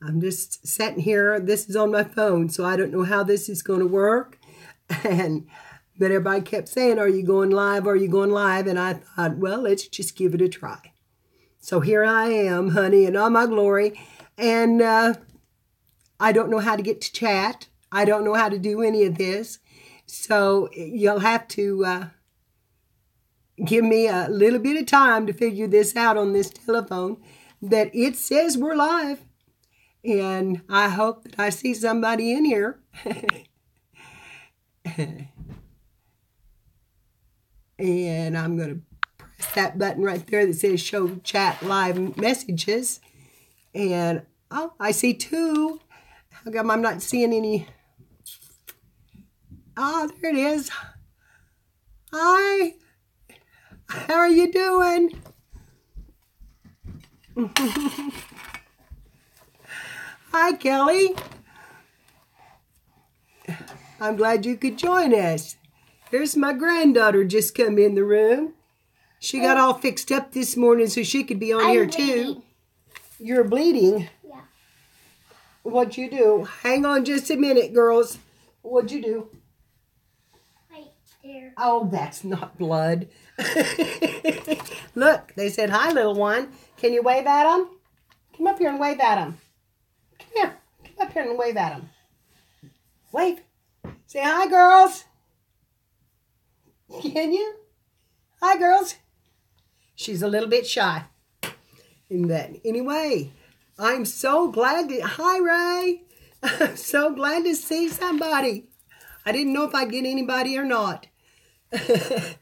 I'm just sitting here. This is on my phone, so I don't know how this is going to work. But everybody kept saying, are you going live? Are you going live? And I thought, well, let's just give it a try. So here I am, honey, in all my glory. And I don't know how to get to chat. I don't know how to do any of this. So you'll have to give me a little bit of time to figure this out on this telephone. That it says we're live. And I hope that I see somebody in here. And I'm going to press that button right there that says show chat live messages. And oh, I see two. How come I'm not seeing any? Oh, there it is. Hi. How are you doing? Hi, Kelly. I'm glad you could join us. Here's my granddaughter just come in the room. She got all fixed up this morning so she could be on here too. You're bleeding? Yeah. What'd you do? Hang on just a minute, girls. What'd you do? Right there. Oh, that's not blood. Look, they said, hi, little one. Can you wave at them? Come up here and wave at them. Come here. Come up here and wave at them. Wave. Say hi, girls. Can you? Hi, girls. She's a little bit shy. But anyway, I'm so glad to... Hi, Ray. I'm so glad to see somebody. I didn't know if I'd get anybody or not. This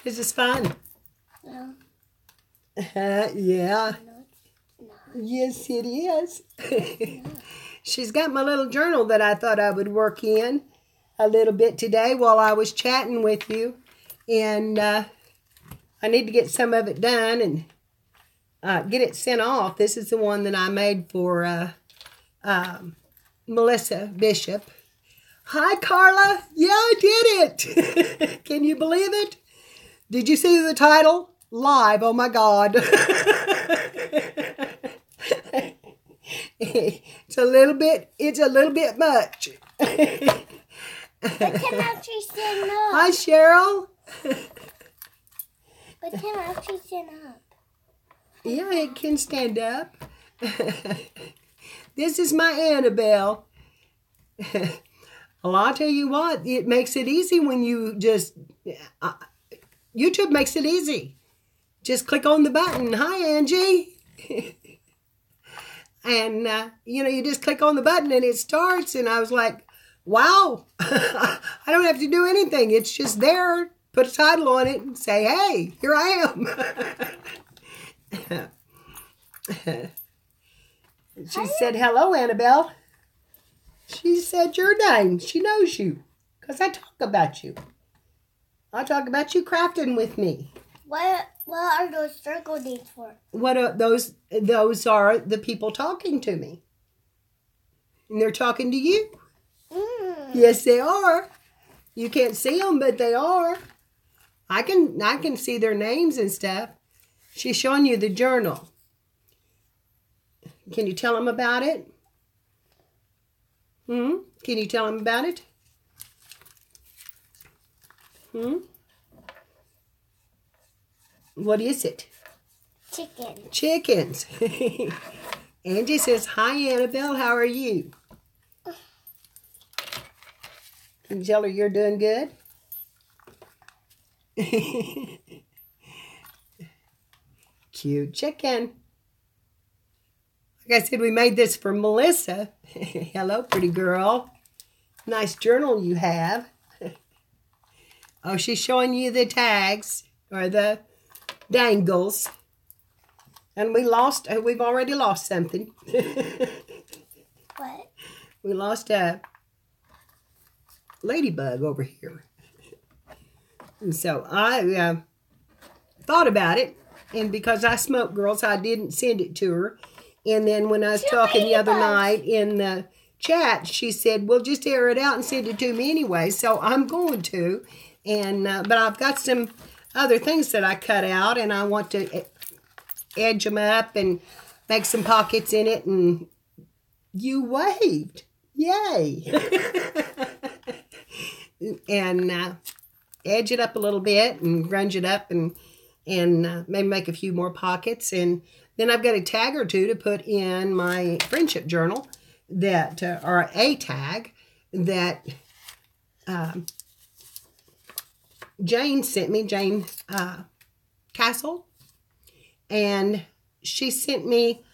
is fun. No. Yeah. No. Yes, it is. She's got my little journal that I thought I would work in a little bit today while I was chatting with you. And I need to get some of it done and get it sent off. This is the one that I made for Melissa Bishop. Hi, Carla. Yeah, I did it. Can you believe it? Did you see the title? Live. Oh, my God. It's a little bit much. But Tim actually stand up. Hi, Cheryl. But Tim actually stand up. Yeah, it can stand up. This is my Annabelle. Well, I'll tell you what, it makes it easy when you just... YouTube makes it easy. Just click on the button. Hi, Angie. And, you just click on the button and it starts. And I was like, wow, I don't have to do anything. It's just there. Put a title on it and say, hey, here I am. She said, hello, Annabelle. She said your name. She knows you because I talk about you. I talk about you crafting with me. What are those circle dates for? What are those? Those are the people talking to me. And they're talking to you. Yes, they are. You can't see them, but they are. I can see their names and stuff. She's showing you the journal. Can you tell them about it? Can you tell them about it? What is it? Chicken. Chickens. Angie says, hi, Annabelle. How are you? Can you tell her you're doing good? Cute chicken. Like I said, we made this for Melissa. Hello, pretty girl. Nice journal you have. Oh, she's showing you the tags or the dangles. And we've already lost something. What? We lost a ladybug over here. And so I thought about it. And because I smoke, girls, I didn't send it to her. And then when I was talking the other night in the chat, she said, well, just air it out and send it to me anyway. So I'm going to. And but I've got some other things that I cut out. And I want to edge them up and make some pockets in it, and you waved. Yay. And edge it up a little bit and grunge it up and maybe make a few more pockets. And then I've got a tag or two to put in my friendship journal that, or a tag that Jane sent me, Jane Castle. And she sent me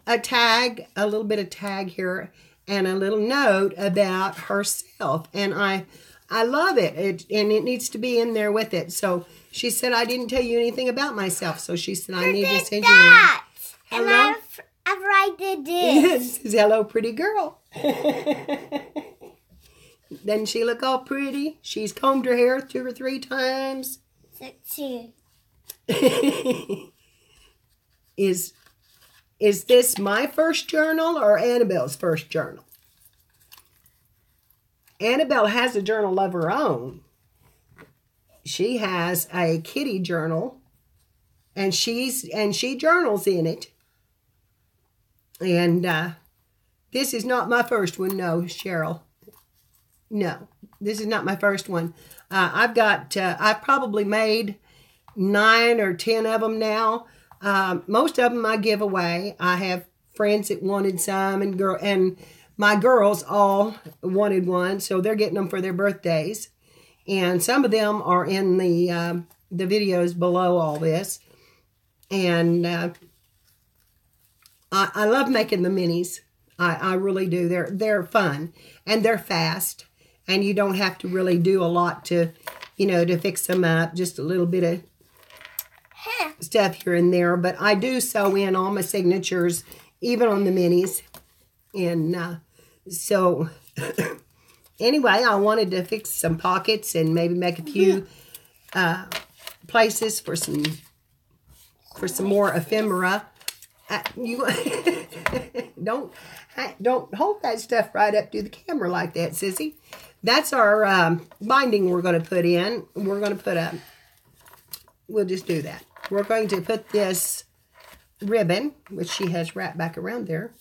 a tag, a little bit of tag here, and a little note about herself. And I love it. And it needs to be in there with it. So she said, I didn't tell you anything about myself. So she said, I need to send you that. Hello? And I did this. It says, hello, pretty girl. Doesn't she look all pretty? She's combed her hair 2 or 3 times. 16. Is this my first journal or Annabelle's first journal? Annabelle has a journal of her own. She has a kitty journal, and she journals in it. And this is not my first one, no, Cheryl. No, this is not my first one. I've probably made 9 or 10 of them now. Most of them I give away. I have friends that wanted some, and my girls all wanted one, so they're getting them for their birthdays. And some of them are in the videos below all this. And I love making the minis. I really do. They're fun, and they're fast, and you don't have to really do a lot to fix them up. Just a little bit of stuff here and there, but I do sew in all my signatures, even on the minis. And so anyway, I wanted to fix some pockets and maybe make a few places for some more ephemera. You don't hold that stuff right up to the camera like that, Sissy. That's our binding we're going to put in. We're going to put we'll just do that. We're going to put this ribbon, which she has wrapped back around there.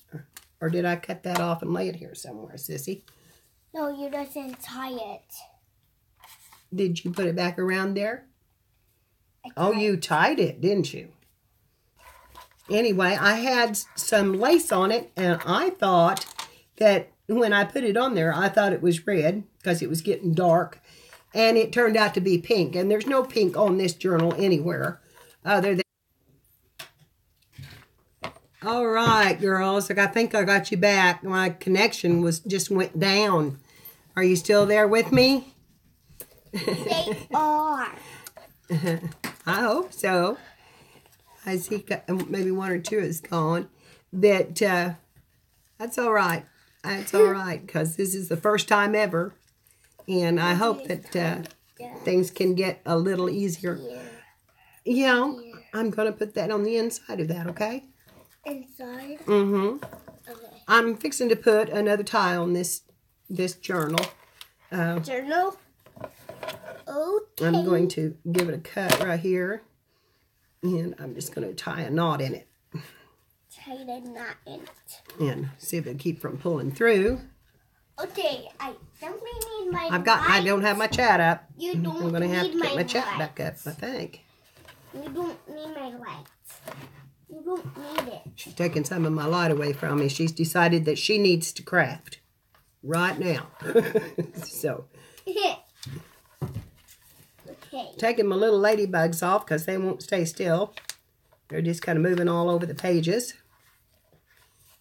Or did I cut that off and lay it here somewhere, Sissy? No, you didn't tie it. Did you put it back around there? Oh, you tied it, didn't you? Anyway, I had some lace on it, and I thought that when I put it on there, I thought it was red because it was getting dark. And it turned out to be pink. And there's no pink on this journal anywhere other than... All right, girls. I think I got you back. My connection just went down. Are you still there with me? They are. I hope so. I see maybe 1 or 2 is gone. That's all right. That's all right, because this is the first time ever. And I hope that things can get a little easier. Yeah, I'm going to put that on the inside of that, okay? Inside? Mm-hmm. Okay. I'm fixing to put another tie on this journal. Journal? Okay. I'm going to give it a cut right here. And I'm just going to tie a knot in it. Tie a knot in it. And see if it'll keep from pulling through. Okay, I definitely need my I don't have my chat up. You don't I'm going to have to get my chat lights. back up, I think. You don't need my lights. You don't need it. She's taking some of my light away from me. She's decided that she needs to craft right now. So, Okay. taking my little ladybugs off because they won't stay still. They're just kind of moving all over the pages,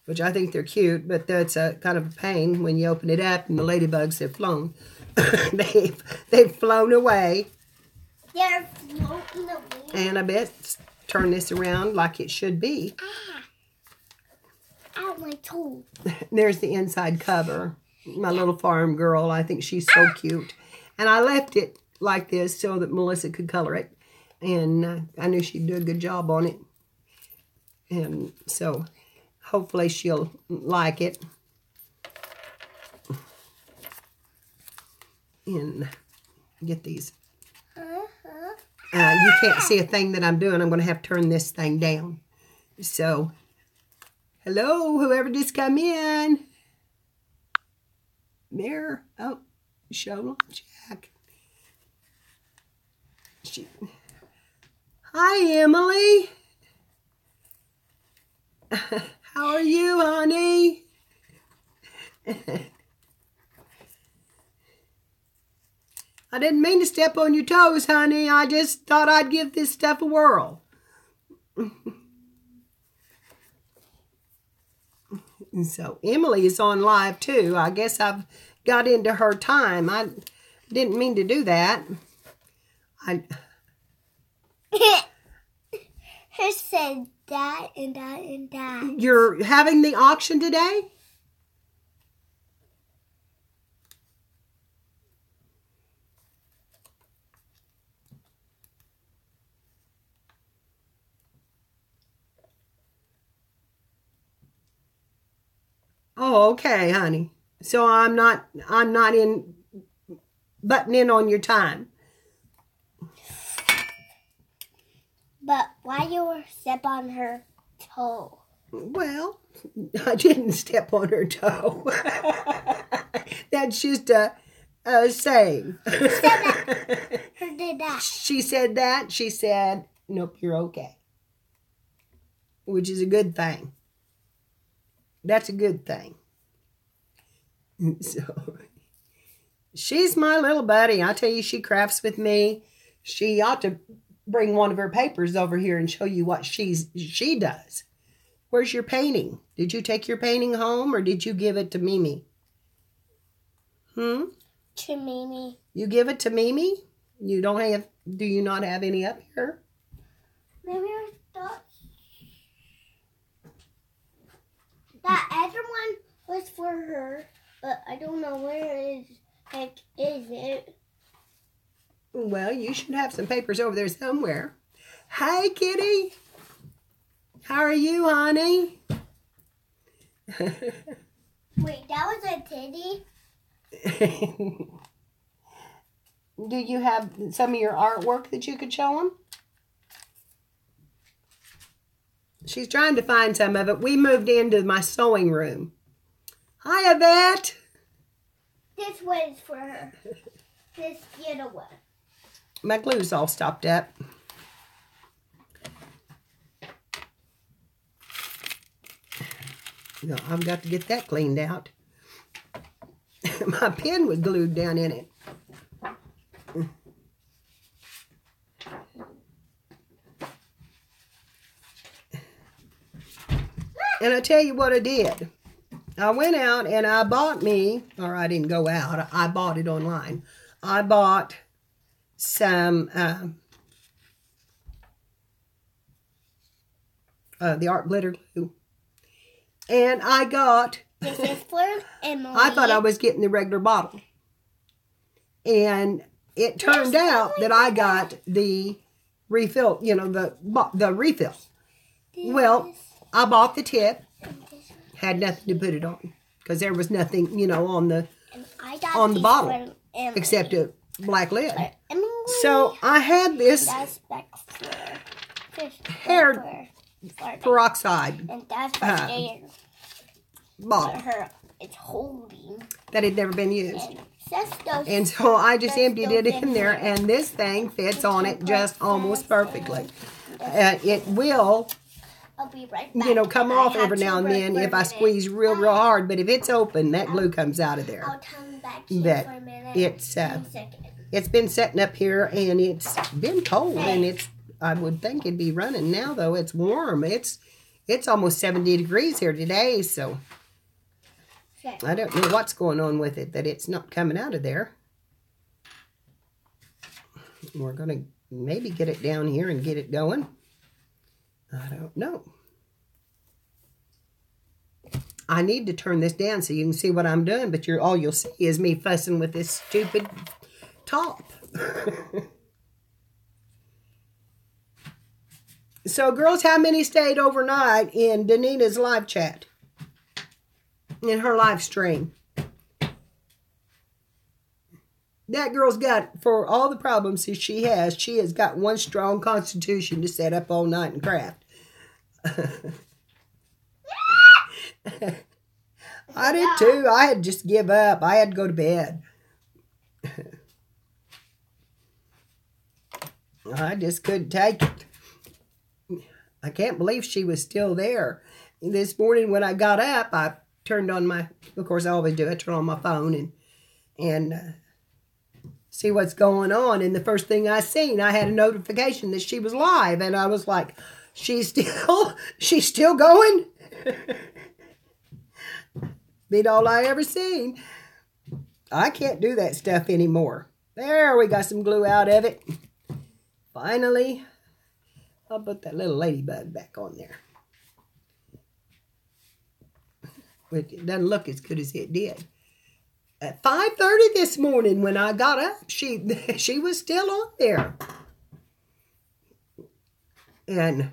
which I think they're cute, but that's a kind of a pain when you open it up and the ladybugs have flown. they've flown away. They're floating away. And I bet turn this around like it should be. Ow, my toe. There's the inside cover. My little farm girl, I think she's so cute. And I left it like this so that Melissa could color it. And I knew she'd do a good job on it. And so hopefully she'll like it. And get these. You can't see a thing that I'm doing. I'm going to have to turn this thing down. So Hello, whoever just come in. There. Oh, Shola, Jack. Hi, Emily. How are you, honey? I didn't mean to step on your toes, honey. I just thought I'd give this stuff a whirl. So Emily is on live too. I guess I've got into her time. I didn't mean to do that. Her said that and that and that. You're having the auction today? Oh, okay, honey. So I'm not in butting in on your time. But why you step on her toe? Well, I didn't step on her toe. That's just a saying. Who said that? Who did that? She said that. She said, nope, you're okay. Which is a good thing. That's a good thing. So, she's my little buddy. I tell you, she crafts with me. She ought to bring one of her papers over here and show you what she does. Where's your painting? Did you take your painting home or did you give it to Mimi? To Mimi. You give it to Mimi? You don't have? Do you not have any up here? Maybe I thought that other one was for her, but I don't know where heck is it. Well, you should have some papers over there somewhere. Hi, Kitty. How are you, honey? Wait, that was a titty? Do you have some of your artwork that you could show them? She's trying to find some of it. We moved into my sewing room. Hi, Yvette. This one's for her. This yellow one. My glue's all stopped up. No, I've got to get that cleaned out. My pen was glued down in it. And I tell you what I did. I went out and I bought me, or I didn't go out, I bought it online. I bought some, the art glitter glue. And I got, This is for Emily. I thought I was getting the regular bottle. And it turned out that I got the refill, you know, the refill. Well, I bought the tip, had nothing to put it on, because there was nothing, you know, on the bottle, except a black lid. So I had this hair peroxide and that's for bottle her. It's holding. that had never been used. And And so I just emptied it in there, and this thing fits on it just almost perfectly. It will, I'll be right back. you know, come I off have every to now and work then for a if I minute. squeeze real hard. But if it's open, that glue comes out of there. I'll come back here But for a minute. it's 1 second. it's been setting up here, and it's been cold, and it's, I would think it'd be running now, though. It's warm. It's almost 70 degrees here today, so Okay. I don't know what's going on with it, that it's not coming out of there. We're going to maybe get it down here and get it going. I don't know. I need to turn this down so you can see what I'm doing, but all you'll see is me fussing with this stupid top. So, girls, how many stayed overnight in Danina's live chat? In her live stream? That girl's got, for all the problems that she has got one strong constitution to set up all night and craft. I did too. I had just give up. I had to go to bed. I just couldn't take it. I can't believe she was still there. This morning when I got up, I turned on my, of course I always do, I turn on my phone and see what's going on. And the first thing I seen, I had a notification that she was live. And I was like, she's still going? Beat all I ever seen. I can't do that stuff anymore. There, we got some glue out of it. Finally, I'll put that little ladybug back on there. It doesn't look as good as it did. At 5:30 this morning when I got up, she was still on there. And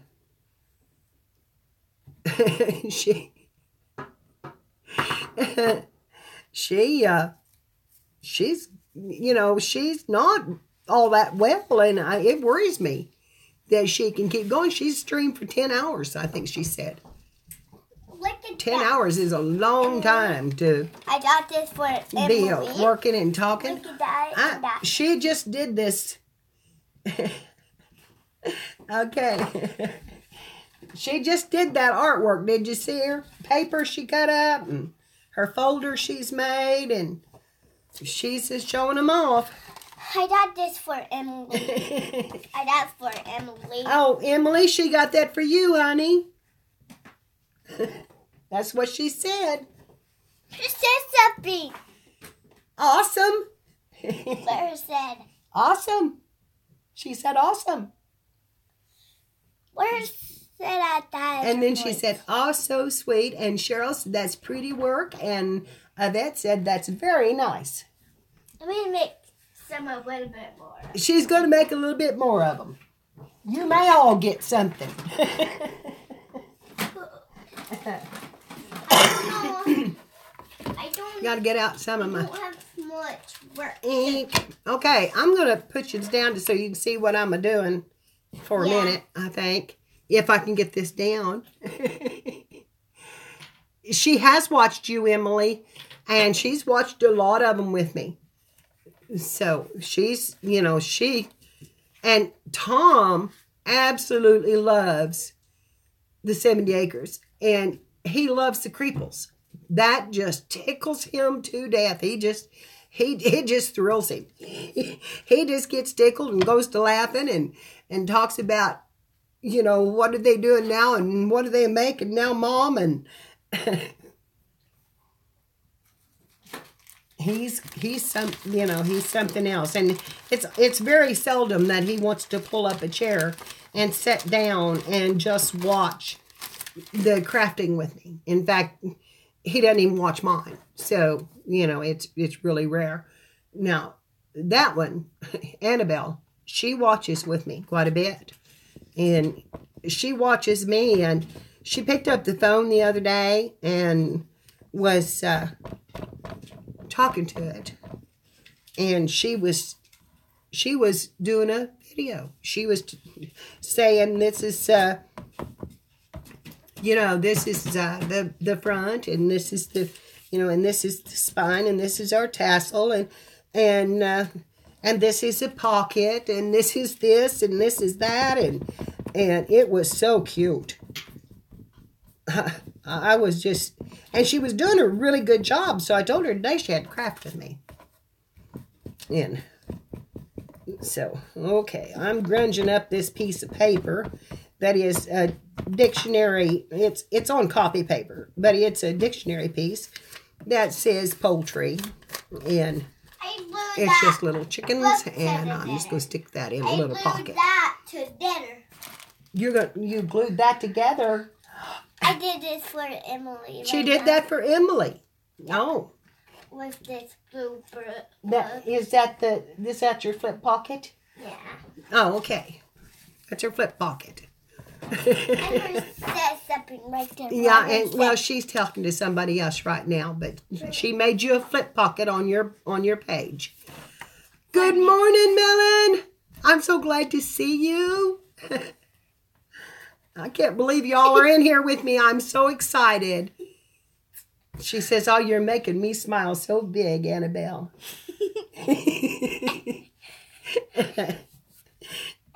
she's, you know, she's not all that well, and it worries me that she can keep going. She's streamed for 10 hours, I think she said. 10 hours is a long time to I got this for be Emily. working and talking. Look at that. She just did this. Okay. She just did that artwork. Did you see her? Paper she cut up and her folder she's made, and she's just showing them off. I got this for Emily. I got for Emily. Oh, Emily, she got that for you, honey. That's what she said. She said something. Awesome. Claire said. Awesome. She said awesome. Where said I that? And then she said, oh, so sweet. And Cheryl said, that's pretty work. And Yvette said, that's very nice. I'm going to make some a little bit more. She's going to make a little bit more of them. You may all get something. I don't Got to get out some of my have much work. ink. Okay, I'm going to put you down so you can see what I'm doing for a minute, I think. If I can get this down. She has watched you, Emily, and she's watched a lot of them with me. So she's, you know, and Tom absolutely loves the 70 Acres, and he loves the Creeples. That just tickles him to death. It just thrills him. He just gets tickled and goes to laughing and talks about, you know, what are they doing now and what are they making now, Mom? And he's something else. And it's very seldom that he wants to pull up a chair and sit down and just watch the crafting with me. In fact, he doesn't even watch mine. So, you know, it's really rare. Now, that one, Annabelle, she watches with me quite a bit. And she watches me, and she picked up the phone the other day and was talking to it. And she was doing a video. She was saying, this is, you know, this is the front, and this is the, you know, and this is the spine, and this is our tassel, and this is a pocket, and this is this, and this is that, and it was so cute. I was just, and she was doing a really good job, so I told her today she had craft with me. And so, okay, I'm grunging up this piece of paper that is a dictionary. It's on copy paper, but it's a dictionary piece that says poultry, and it's just little chickens, and I'm just going to stick that in a little pocket. I glued that together. You glued that together? I did this for Emily. She did that for Emily. Oh. With this glue. Is that your flip pocket? Yeah. Oh, okay. That's her flip pocket. Emma said something right there. Yeah, and well, she's talking to somebody else right now, but she made you a flip pocket on your page. Good morning, Melon. I'm so glad to see you. I can't believe y'all are in here with me. I'm so excited. She says, "Oh, you're making me smile so big, Annabelle." I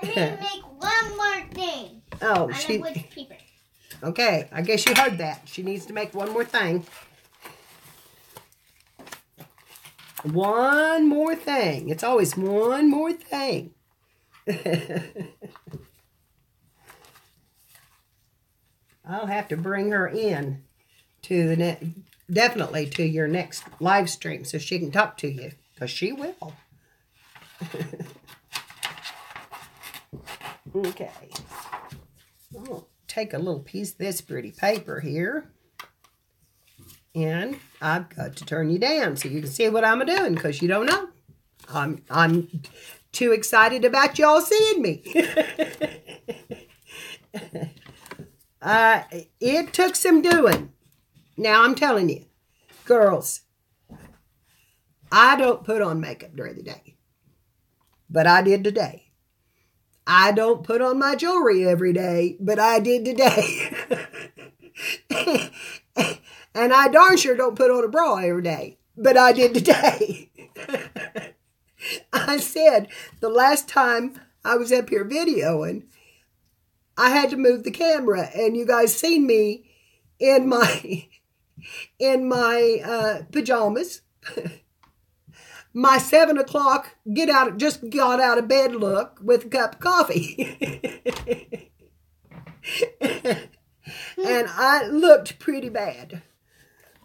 need to make one more thing. Oh, On wood paper. Okay, I guess you heard that. She needs to make one more thing. One more thing. It's always one more thing. I'll have to bring her in to the definitely to your next live stream so she can talk to you, because she will. Okay. I'll take a little piece of this pretty paper here. And I've got to turn you down so you can see what I'm doing, because you don't know. I'm too excited about y'all seeing me. It took some doing. Now I'm telling you, girls, I don't put on makeup during the day, but I did today. I don't put on my jewelry every day, but I did today. And I darn sure don't put on a bra every day, but I did today. I said the last time I was up here videoing, I had to move the camera, and you guys seen me in my pajamas. My 7 o'clock just got out of bed look with a cup of coffee. And I looked pretty bad.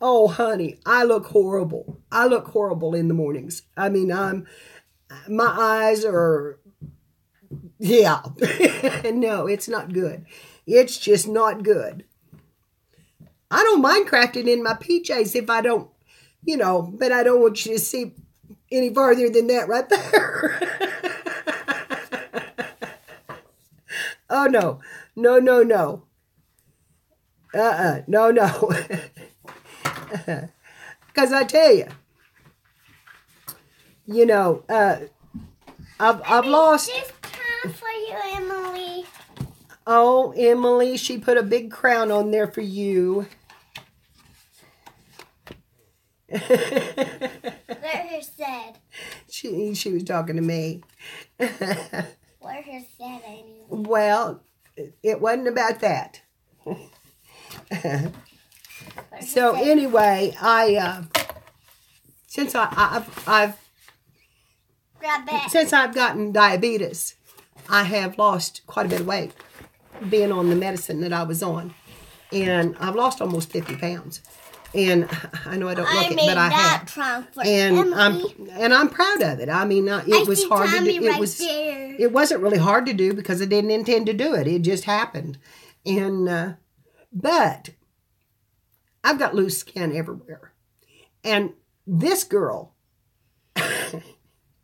Oh, honey, I look horrible. I look horrible in the mornings. I mean, my eyes are, yeah. No, it's not good. It's just not good. I don't mind crafting in my PJs if I don't, but I don't want you to see any farther than that right there. Oh, no. No, no, no. No, no. Because I tell you, I've lost. This crown for you, Emily. Oh, Emily, she put a big crown on there for you. Let her said. She was talking to me. What her said, anyway. Well, it wasn't about that. So anyway, since I've gotten diabetes, I have lost quite a bit of weight being on the medicine that I was on, and I've lost almost 50 pounds. And I know I don't look it, but I have. And I'm proud of it. I mean, it was hard to do. It wasn't really hard to do because I didn't intend to do it. It just happened, and but I've got loose skin everywhere. And this girl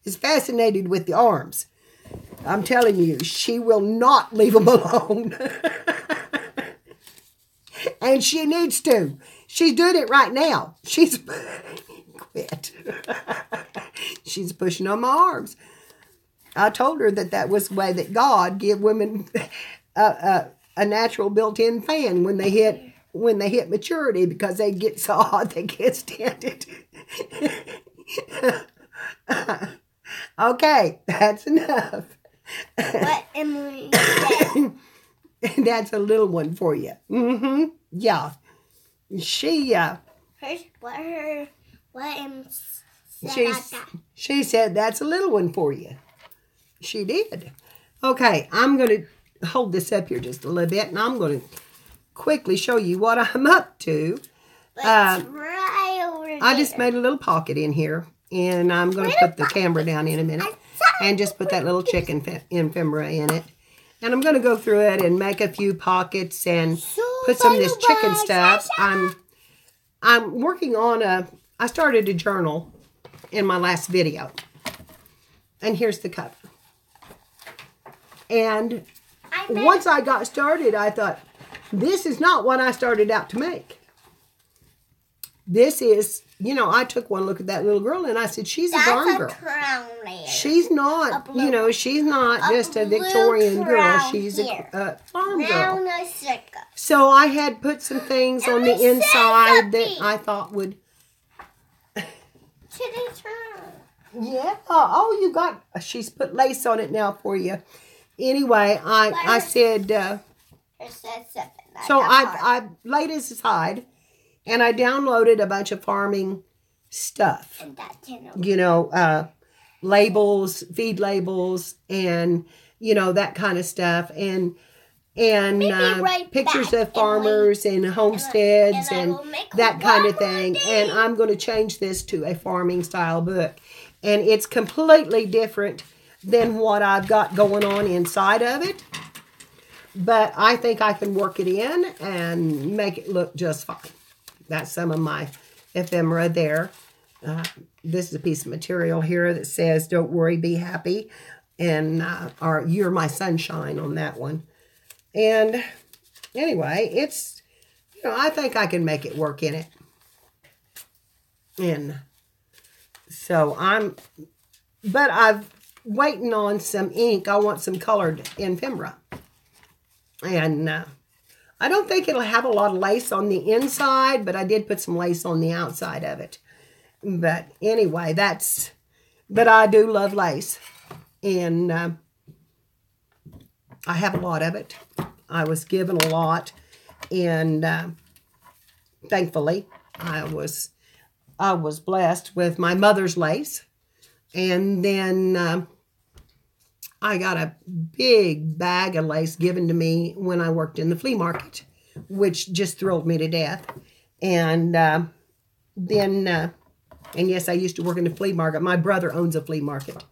is fascinated with the arms. I'm telling you, she will not leave them alone. And she needs to. She's doing it right now. She's quit. She's pushing on my arms. I told her that was the way that God give women a natural built-in fan when they hit maturity, because they get so hot they can't stand it. Okay, that's enough. What Emily said. That's a little one for you. Mm-hmm. Yeah. She she said that's a little one for you. She did. Okay, I'm going to hold this up here just a little bit, and I'm going to quickly show you what I'm up to. Right over there. I just made a little pocket in here, and I'm going to put the camera down in a minute and just put that little chicken ephemera in it. And I'm going to go through it and make a few pockets and put some of this chicken stuff. I'm working on I started a journal in my last video. And here's the cover. And once I got started, I thought, this is not what I started out to make. this is, you know, I took one look at that little girl and I said, she's a farm girl. That's a crown layer. She's not, you know, she's not just a Victorian girl. She's a farm girl. So I had put some things on the inside that I thought would... Yeah. Oh, you got... She's put lace on it now for you. Anyway, I said... So I laid it aside, and I downloaded a bunch of farming stuff. You know, labels, feed labels, and, you know, that kind of stuff. And pictures of farmers and homesteads and that kind of thing. And I'm going to change this to a farming style book. And it's completely different than what I've got going on inside of it. But I think I can work it in and make it look just fine. That's some of my ephemera there. This is a piece of material here that says, don't worry, be happy. And or you're my sunshine on that one. And anyway, it's, you know, I think I can make it work in it. And so I'm waiting on some ink. I want some colored ephemera. And I don't think it'll have a lot of lace on the inside, but I did put some lace on the outside of it. But anyway, but I do love lace. And I have a lot of it. I was given a lot. And thankfully, I was blessed with my mother's lace. And then... I got a big bag of lace given to me when I worked in the flea market, which just thrilled me to death. And and yes, I used to work in the flea market. My brother owns a flea market.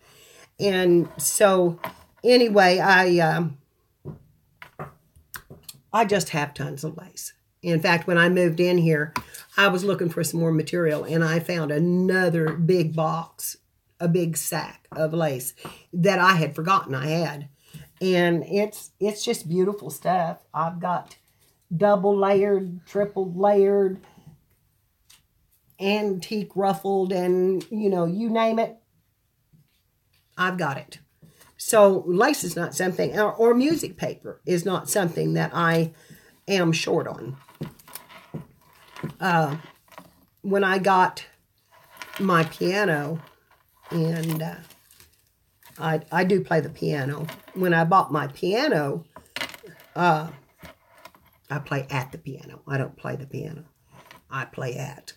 And so, anyway, I just have tons of lace. In fact, when I moved in here, I was looking for some more material, and I found another big box, a big sack of lace that I had forgotten I had. And it's just beautiful stuff. I've got double layered, triple layered, antique ruffled, and, you know, you name it, I've got it. So lace is not something, or music paper is not something that I am short on. When I got my piano, and I do play the piano. When I bought my piano, I play at the piano. I don't play the piano. I play at.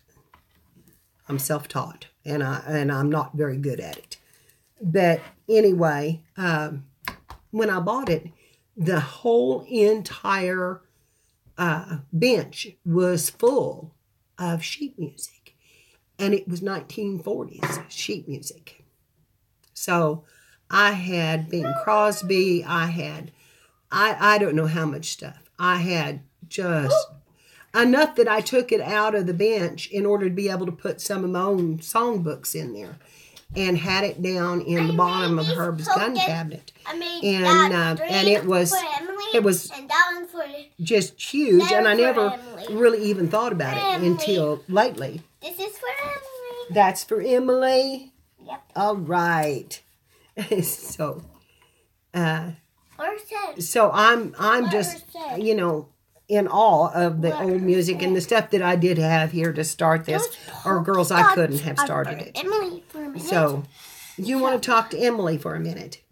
I'm self-taught, and I'm not very good at it. But anyway, when I bought it, the whole entire bench was full of sheet music. And it was 1940s sheet music. So I had Bing Crosby. I had, I don't know how much stuff. I had just enough that I took it out of the bench in order to be able to put some of my own songbooks in there. And had it down in the bottom of Herb's gun cabinet. And it was just huge. And I never really even thought about it until lately. This is for Emily. That's for Emily? Yep. All right. So, so I'm just, you know, in awe of the old music and the stuff that I did have here to start this. Or girls, I couldn't have started it. Emily for a minute. So, you want to talk to Emily for a minute?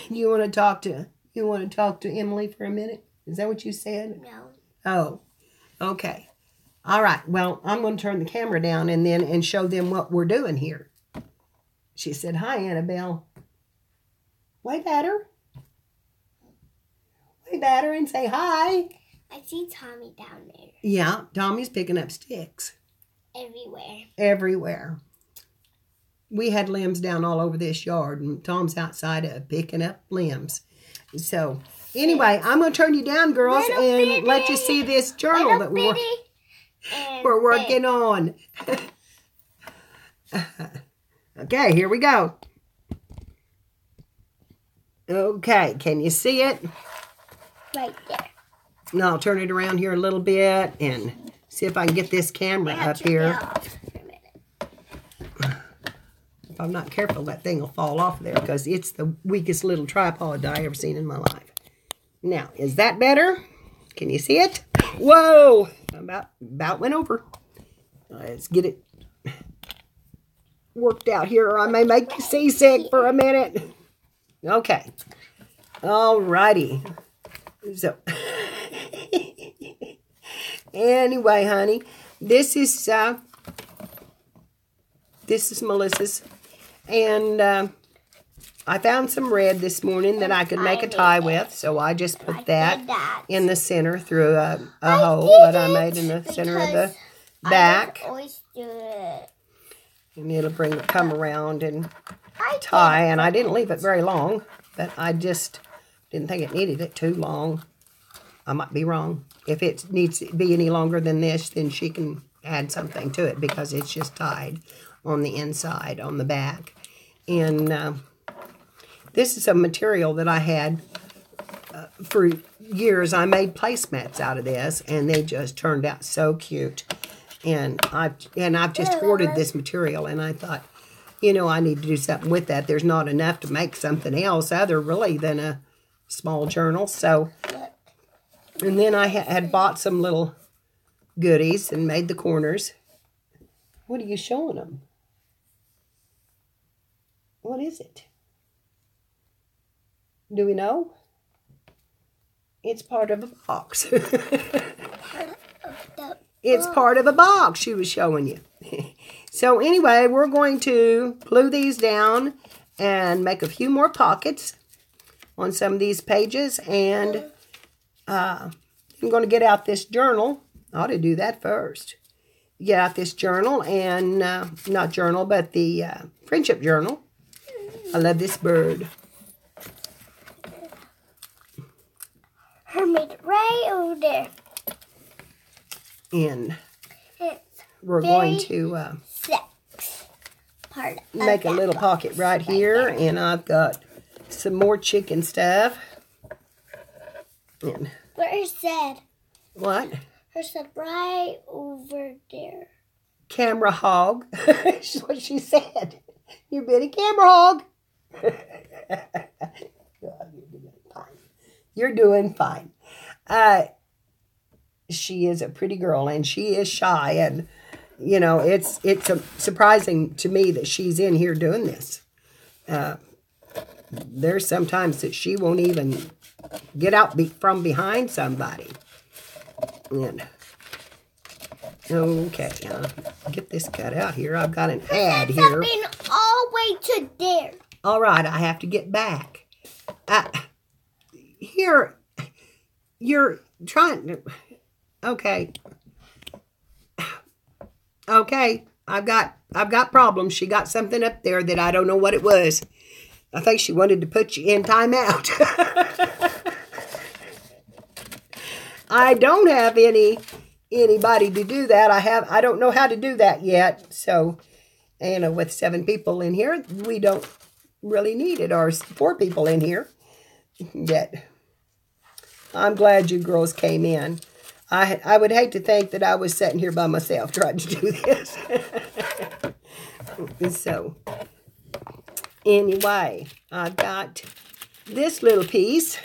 You want to talk to Emily for a minute? Is that what you said? No. Oh, okay. All right. Well, I'm going to turn the camera down and show them what we're doing here. She said, "Hi, Annabelle." Wave at her. Wave at her and say hi. I see Tommy down there. Yeah, Tommy's picking up sticks. Everywhere. Everywhere. We had limbs down all over this yard, and Tom's outside picking up limbs. So, anyway, I'm going to turn you down, girls, and let you see this journal that we're working on. Okay, here we go. Okay, can you see it? Right there. Now I'll turn it around here a little bit and See if I can get this camera up here. If I'm not careful, that thing will fall off there because it's the weakest little tripod I ever seen in my life. Now, is that better? Can you see it? Whoa! About went over. Let's get it worked out here, or I may make you seasick for a minute. Okay. Alrighty. So, anyway, honey, this is Melissa's, and I found some red this morning that I could make a tie with, so I just put that in the center through a hole that I made in the center of the back. And it'll come around and tie, and I didn't leave it very long, but I just didn't think it needed it too long. I might be wrong. If it needs to be any longer than this, then she can add something to it because it's just tied on the inside, on the back. And this is a material that I had for years. I made placemats out of this, and they just turned out so cute. And I've just hoarded this material, and I thought, you know, I need to do something with that. There's not enough to make something else other really than a small journal. So, and then I had bought some little goodies and made the corners. What are you showing them? What is it? Do we know? It's part of a box. It's part of a box she was showing you. So anyway, we're going to glue these down and make a few more pockets on some of these pages. And I'm going to get out this journal. I ought to do that first. Get out this journal and, not journal, but the friendship journal. I love this bird. I made it right over there. And we're going to make a little pocket right here. And I've got some more chicken stuff. And where's Zed? What? There's a right over there. Camera hog. That's what she said. You've been a camera hog. You're doing fine. She is a pretty girl, and she is shy, and you know it's surprising to me that she's in here doing this. There's sometimes that she won't even get out from behind somebody. And okay, get this cut out here. I've got an ad here. Been all the way to there. All right, I have to get back. Here, you're trying to. Okay. Okay, I've got problems. She got something up there that I don't know what it was. I think she wanted to put you in timeout. I don't have anybody to do that. I don't know how to do that yet. So, you know, with 7 people in here, we don't really need it, or 4 people in here yet. I'm glad you girls came in. I would hate to think that I was sitting here by myself trying to do this. So, anyway, I've got this little piece.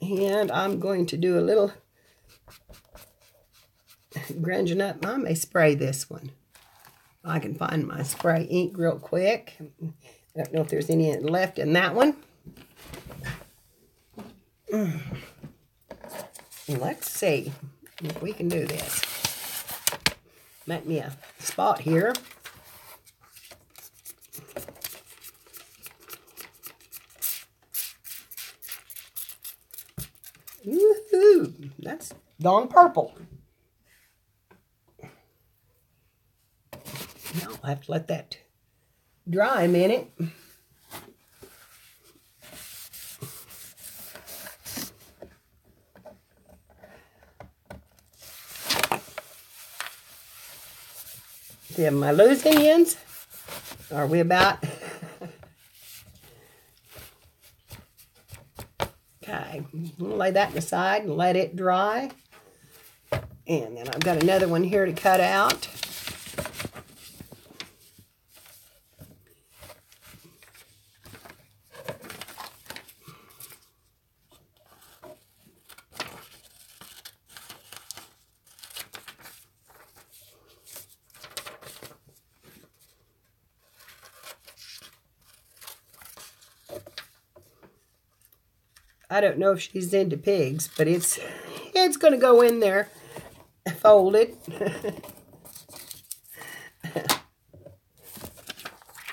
And I'm going to do a little grunging up. I may spray this one. I can find my spray ink real quick. I don't know if there's any left in that one. Let's see if we can do this. Make me a spot here. Woohoo! That's gone purple. Now I'll have to let that dry a minute. Am I losing ends? Are we about? Okay, I'm gonna lay that aside and let it dry. And then I've got another one here to cut out. I don't know if she's into pigs, but it's going to go in there folded.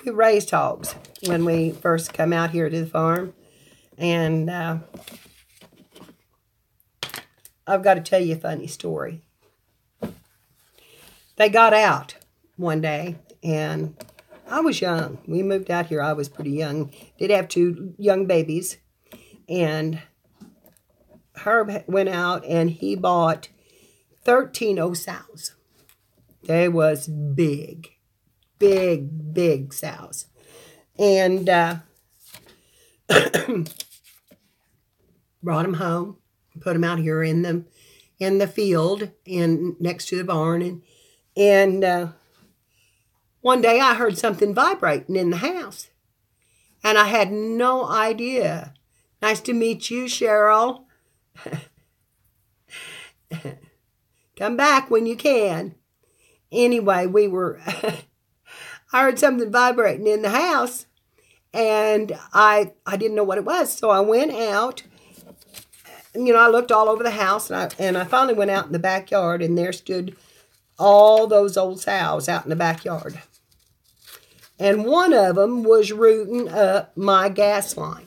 We raised hogs when we first come out here to the farm. And I've got to tell you a funny story. They got out one day, and I was young. We moved out here. I was pretty young. Did have 2 young babies. And Herb went out and he bought 13 old sows. They was big, big sows. And brought them home, put them out here in the field and next to the barn. And one day I heard something vibrating in the house. And I had no idea. Nice to meet you, Cheryl. Come back when you can. Anyway, I heard something vibrating in the house, and I didn't know what it was, so I went out. You know, I looked all over the house, and I finally went out in the backyard, and there stood all those old sows out in the backyard. And one of them was rooting up my gas line.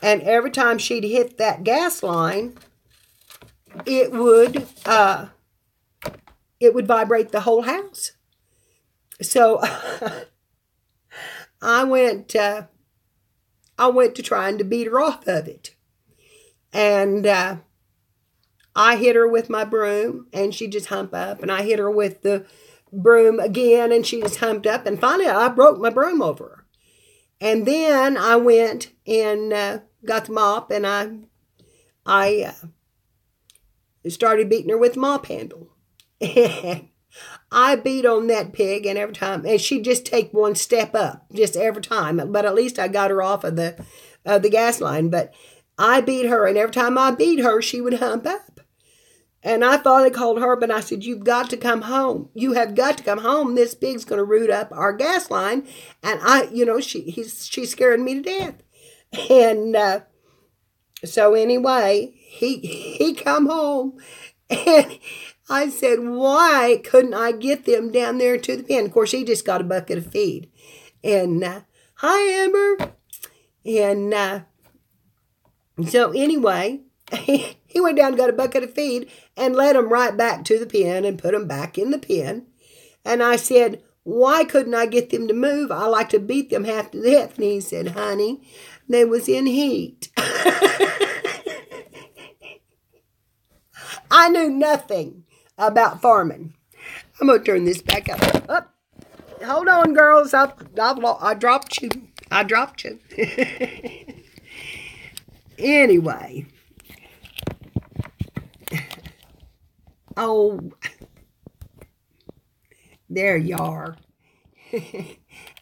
And every time she'd hit that gas line, it would vibrate the whole house. So I went to trying to beat her off of it. And I hit her with my broom, and she just humped up. And I hit her with the broom again, and she just humped up. And finally, I broke my broom over her. And then I went and got the mop, and I started beating her with the mop handle. And I beat on that pig, and every time, and she'd just take one step up, just every time. But at least I got her off of the gas line. But I beat her, and every time I beat her, she would hump up. And I finally called Herb, and I said, "You've got to come home. You have got to come home. This pig's going to root up our gas line." And she's scaring me to death. And so anyway, he come home, and I said, "Why couldn't I get them down there to the pen?" Of course, he just got a bucket of feed. And hi, Amber. And so anyway, he went down and got a bucket of feed and led them right back to the pen and put them back in the pen. And I said, "Why couldn't I get them to move? I like to beat them half to death." And he said, "Honey, they was in heat." I knew nothing about farming. I'm going to turn this back up. Oh, hold on, girls. I dropped you. I dropped you. Anyway. Oh, there you are.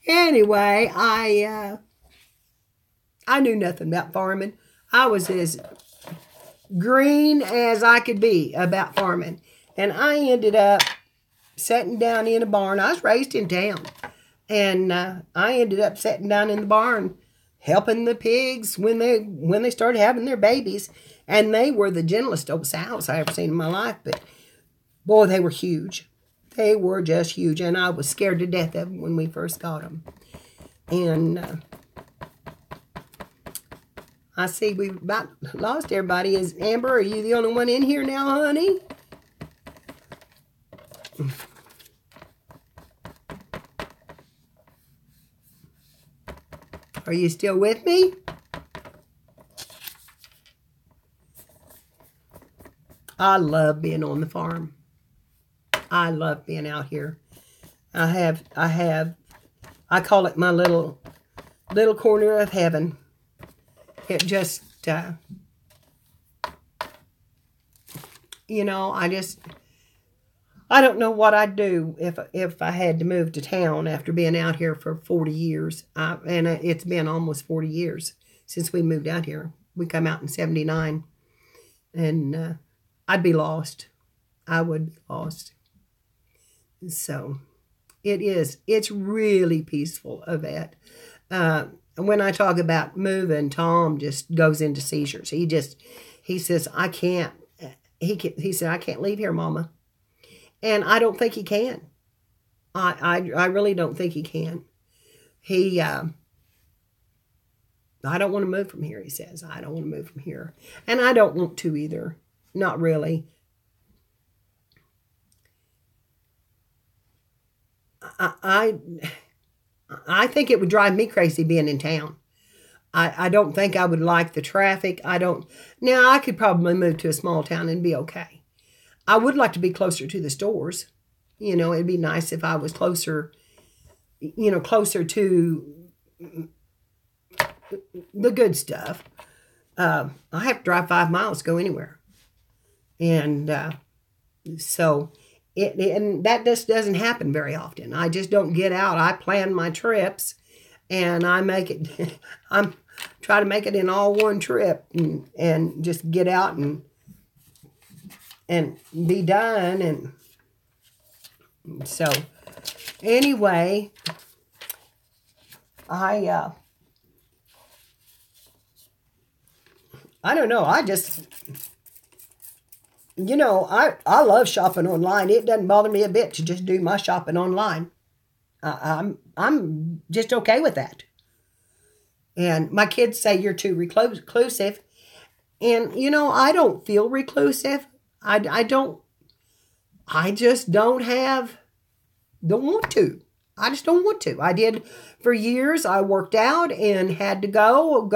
Anyway, I knew nothing about farming. I was as green as I could be about farming. And I ended up sitting down in a barn. I was raised in town. And I ended up sitting down in the barn helping the pigs when they started having their babies. And they were the gentlest old sows I ever seen in my life. But boy, they were huge. They were just huge. And I was scared to death of them when we first got them. And I see we've about lost everybody. Is Amber, are you the only one in here now, honey? Are you still with me? I love being on the farm. I love being out here. I call it my little corner of heaven. It just, You know, I don't know what I'd do if I had to move to town after being out here for 40 years. And it's been almost 40 years since we moved out here. We come out in 79. And I'd be lost. I would be lost. So it's really peaceful, Yvette. When I talk about moving, Tom just goes into seizures. He says, I can't. He said, I can't leave here, Mama. And I don't think he can. I really don't think he can. I don't want to move from here, he says. I don't want to move from here. And I don't want to either. Not really. I think it would drive me crazy being in town. I don't think I would like the traffic. Now, I could probably move to a small town and be okay. I would like to be closer to the stores. You know, it'd be nice if I was closer to the good stuff. I have to drive 5 miles to go anywhere. And and that just doesn't happen very often. I just don't get out. I plan my trips and I make it, I'm try to make it in all one trip and just get out and be done. And so anyway, I don't know. I love shopping online. It doesn't bother me a bit to just do my shopping online. I'm just okay with that. And my kids say you're too reclusive. And, I don't feel reclusive. I just don't want to. I just don't want to. I did for years. I worked out and had to go.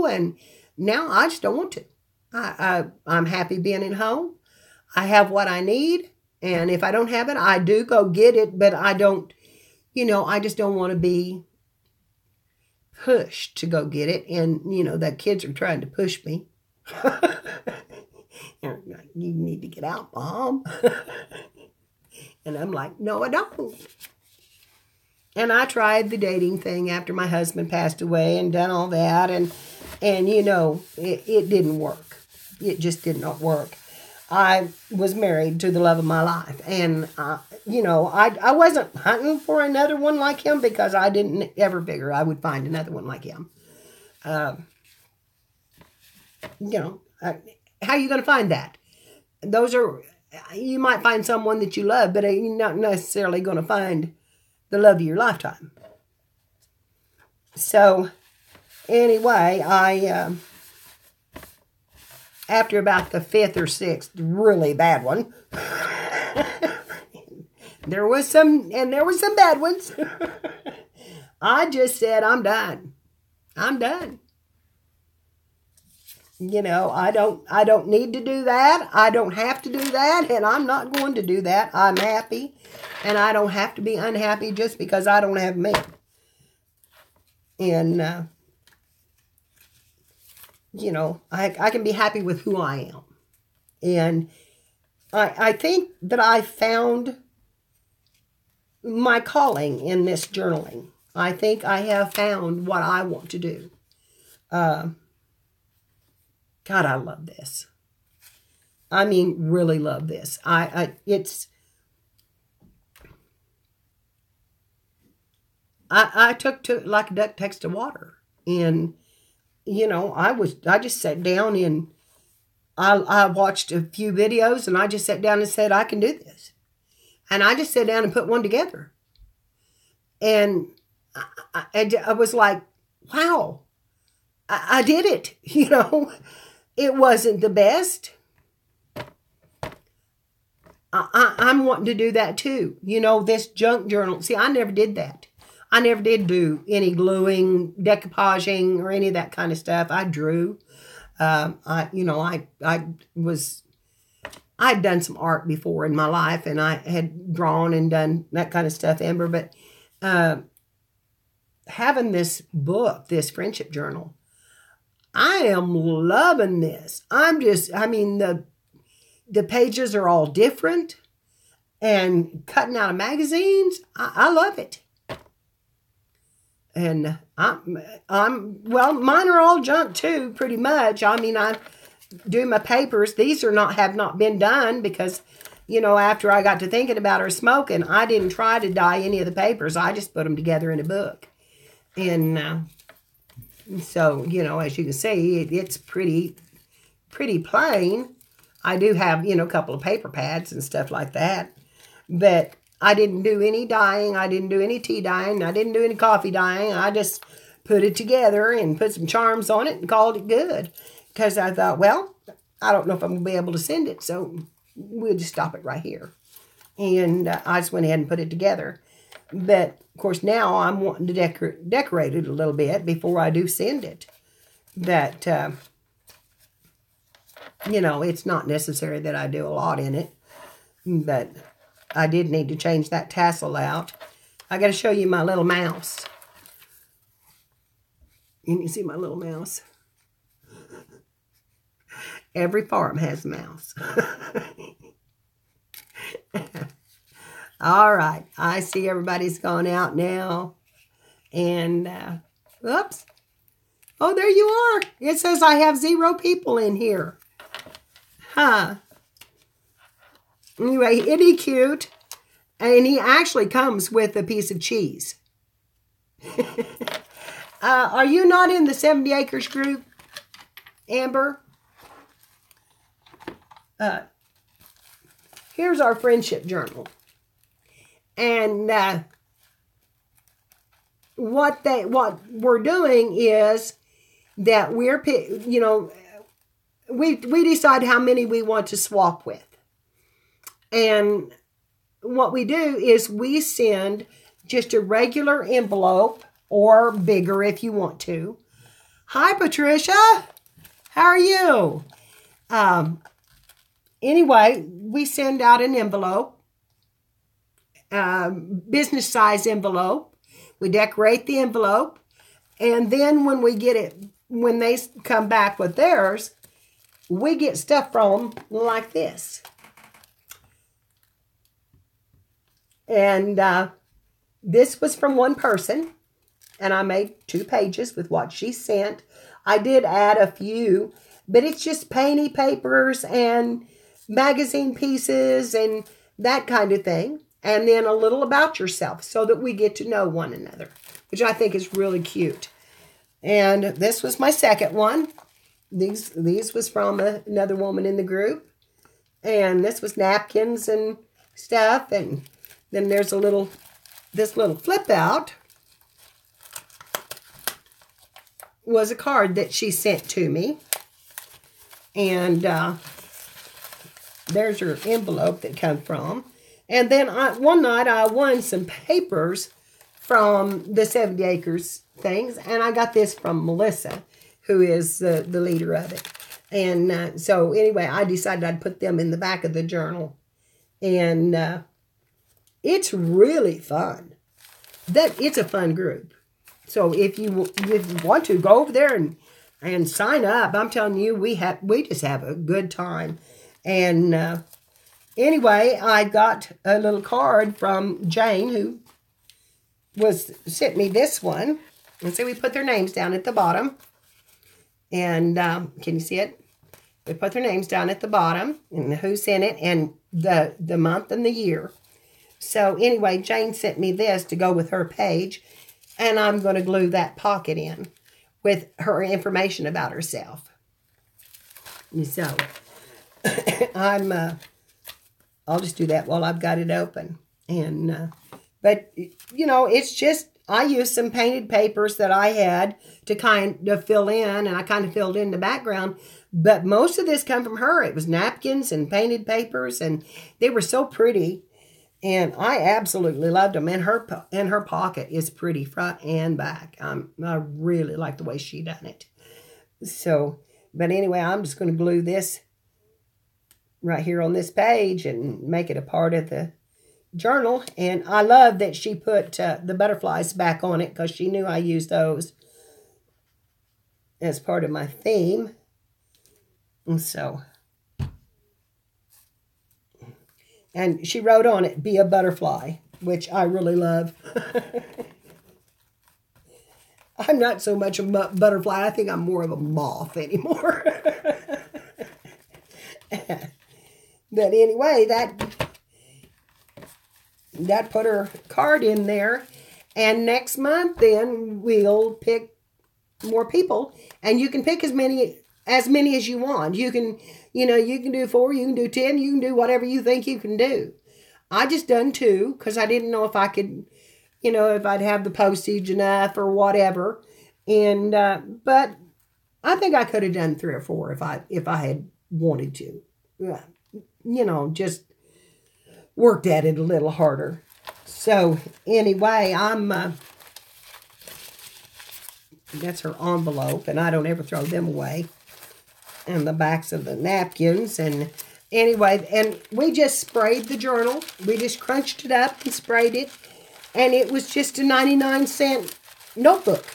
And now I just don't want to. I'm happy being at home. I have what I need. And if I don't have it, I do go get it. But I don't, I just don't want to be pushed to go get it. And, the kids are trying to push me. You need to get out, Mom. And I'm like, no, I don't. And I tried the dating thing after my husband passed away and done all that. And it didn't work. It just did not work. I was married to the love of my life. And, I wasn't hunting for another one like him because I didn't ever figure I would find another one like him. How are you going to find that? You might find someone that you love, but you're not necessarily going to find the love of your lifetime. So, anyway, after about the 5th or 6th really bad one, there was some bad ones. I just said, I'm done. I'm done. I don't need to do that. I don't have to do that, and I'm not going to do that. I'm happy, and I don't have to be unhappy just because I don't have me. And, I can be happy with who I am. And I think that I found my calling in this journaling. I think I have found what I want to do. God, I love this. I mean, really love this. I took to it like a duck takes to water. And, I just sat down and I watched a few videos and I just sat down and said, I can do this. And I just sat down and put one together. And I was like, wow, I did it. It wasn't the best. I'm wanting to do that too. This junk journal. See, I never did that. I never did do any gluing, decoupaging, or any of that kind of stuff. I drew. I'd done some art before in my life, and I had drawn and done that kind of stuff, Amber. But having this book, this friendship journal, I am loving this. The the pages are all different and cutting out of magazines. I love it. And well, mine are all junk too, pretty much. I mean, I do my papers. These have not been done because, you know, after I got to thinking about her smoking, I didn't try to dye any of the papers. I just put them together in a book. And so, you know, as you can see, it's pretty plain. I do have, you know, a couple of paper pads and stuff like that. But I didn't do any dyeing. I didn't do any tea dyeing. I didn't do any coffee dyeing. I just put it together and put some charms on it and called it good. Because I thought, well, I don't know if I'm going to be able to send it. So we'll just stop it right here. And I just went ahead and put it together. But, of course, now I'm wanting to decorate it a little bit before I do send it. But, you know, it's not necessary that I do a lot in it. But I did need to change that tassel out. I got to show you my little mouse. You can see my little mouse. Every farm has a mouse. All right. I see everybody's gone out now. And, oops. Oh, there you are. It says I have 0 people in here. Huh. Anyway, isn't he cute? And he actually comes with a piece of cheese. Are you not in the 70 Acres group, Amber? Here's our friendship journal. And what we're doing is that we're, you know, we decide how many we want to swap with. And what we do is we send just a regular envelope or bigger if you want to. Hi, Patricia. How are you? Anyway, we send out an envelope, business size envelope. We decorate the envelope. And then when we get it, when they come back with theirs, we get stuff from them like this. And this was from one person. And I made 2 pages with what she sent. I did add a few, but it's just painty papers and magazine pieces and that kind of thing. And then a little about yourself so that we get to know one another, which I think is really cute. And this was my second one. These was from another woman in the group. And this was napkins and stuff. And then there's this little flip out was a card that she sent to me. And there's her envelope that come from. And then one night I won some papers from the 70 Acres things. And I got this from Melissa, who is the leader of it. And so anyway, I decided I'd put them in the back of the journal. And it's really fun. It's a fun group. So if you want to, go over there and sign up. I'm telling you, we just have a good time. And anyway, I got a little card from Jane, who sent me this one. And so we put their names down at the bottom. And can you see it? We put their names down at the bottom and who sent it and the month and the year. So anyway, Jane sent me this to go with her page. And I'm going to glue that pocket in with her information about herself. So I'll just do that while I've got it open. And but you know, it's just I used some painted papers that I had to kind of fill in, and I kind of filled in the background. But most of this come from her. It was napkins and painted papers, and they were so pretty. And I absolutely loved them. And her pocket is pretty front and back. I really like the way she done it. So, but anyway, I'm just going to glue this right here on this page and make it a part of the journal. And I love that she put the butterflies back on it because she knew I used those as part of my theme. And so And she wrote on it, "Be a butterfly," which I really love. I'm not so much a butterfly. I think I'm more of a moth anymore. But anyway, that put her card in there. And next month, then we'll pick more people, and you can pick as many as you want. You can, you can do 4, you can do 10, you can do whatever you think you can do. I just done 2 because I didn't know if I could, if I'd have the postage enough or whatever. And but I think I could have done 3 or 4 if I had wanted to. Just worked at it a little harder. So anyway, that's her envelope, and I don't ever throw them away. And the backs of the napkins. And anyway, and we just sprayed the journal. We just crunched it up and sprayed it. And it was just a 99-cent notebook.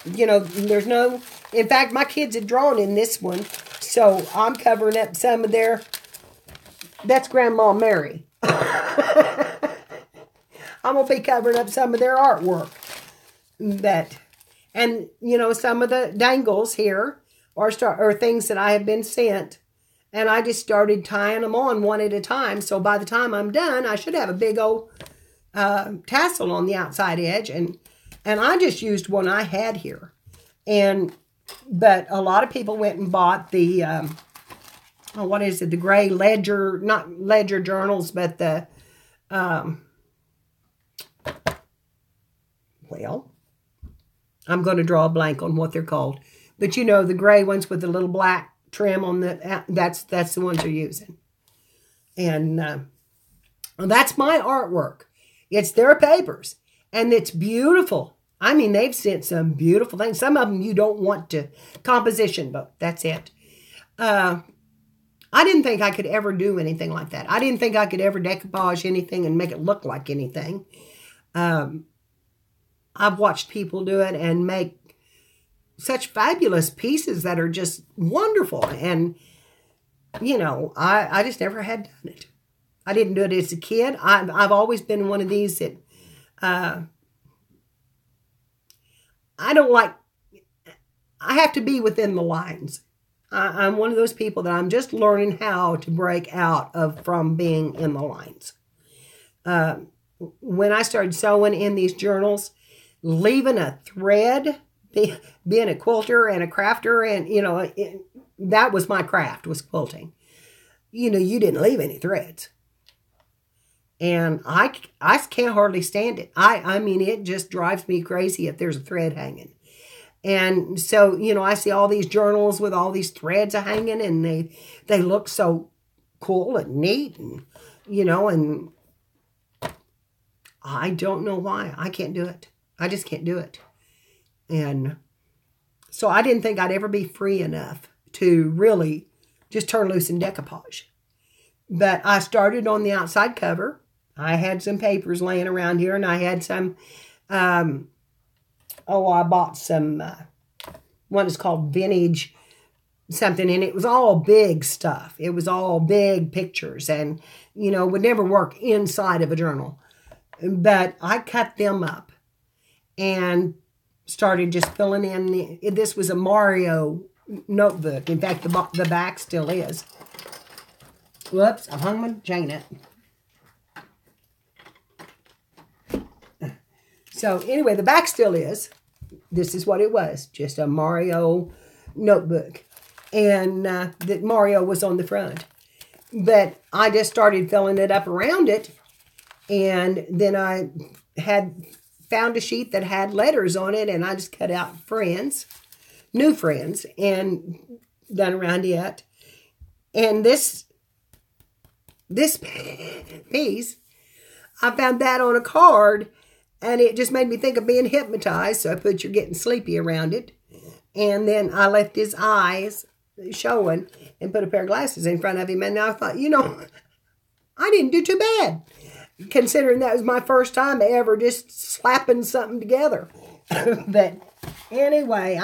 There's no... In fact, my kids had drawn in this one. So I'm covering up some of their... That's Grandma Mary. I'm going to be covering up some of their artwork. And some of the dangles here are things that I have been sent. And I just started tying them on one at a time. So by the time I'm done, I should have a big old tassel on the outside edge. And I just used one I had here. But a lot of people went and bought the, the gray ledger, not ledger journals, but the, I'm going to draw a blank on what they're called. But the gray ones with the little black trim on that's the ones they're using. And that's my artwork. It's their papers. And it's beautiful. I mean, they've sent some beautiful things. Some of them you don't want to composition, but that's it. I didn't think I could ever do anything like that. I didn't think I could ever decoupage anything and make it look like anything. I've watched people do it and make such fabulous pieces that are just wonderful. And, I just never had done it. I didn't do it as a kid. I've always been one of these that I have to be within the lines. I'm one of those people that I'm just learning how to break out from being in the lines. When I started sewing in these journals, leaving a thread, being a quilter and a crafter, and, that was my craft, was quilting. You didn't leave any threads. And I can't hardly stand it. I mean, it just drives me crazy if there's a thread hanging. And so, I see all these journals with all these threads hanging, and they look so cool and neat, and, and I don't know why. I can't do it. I just can't do it. And so I didn't think I'd ever be free enough to really just turn loose and decoupage. But I started on the outside cover. I had some papers laying around here, and I had some, I bought some, one is called Vintage something, and it was all big stuff. It was all big pictures, and, would never work inside of a journal. But I cut them up and started just filling in. This was a Mario notebook. In fact, the back still is. Whoops, I hung my chain up. So anyway, the back still is. This is what it was, just a Mario notebook. And that Mario was on the front. But I just started filling it up around it. And then I had found a sheet that had letters on it, and I just cut out friends, new friends, and done around it. And this piece, I found that on a card, and it just made me think of being hypnotized, so I put "You're Getting Sleepy" around it. And then I left his eyes showing and put a pair of glasses in front of him, and I thought, I didn't do too bad, considering that was my first time ever just slapping something together. But anyway,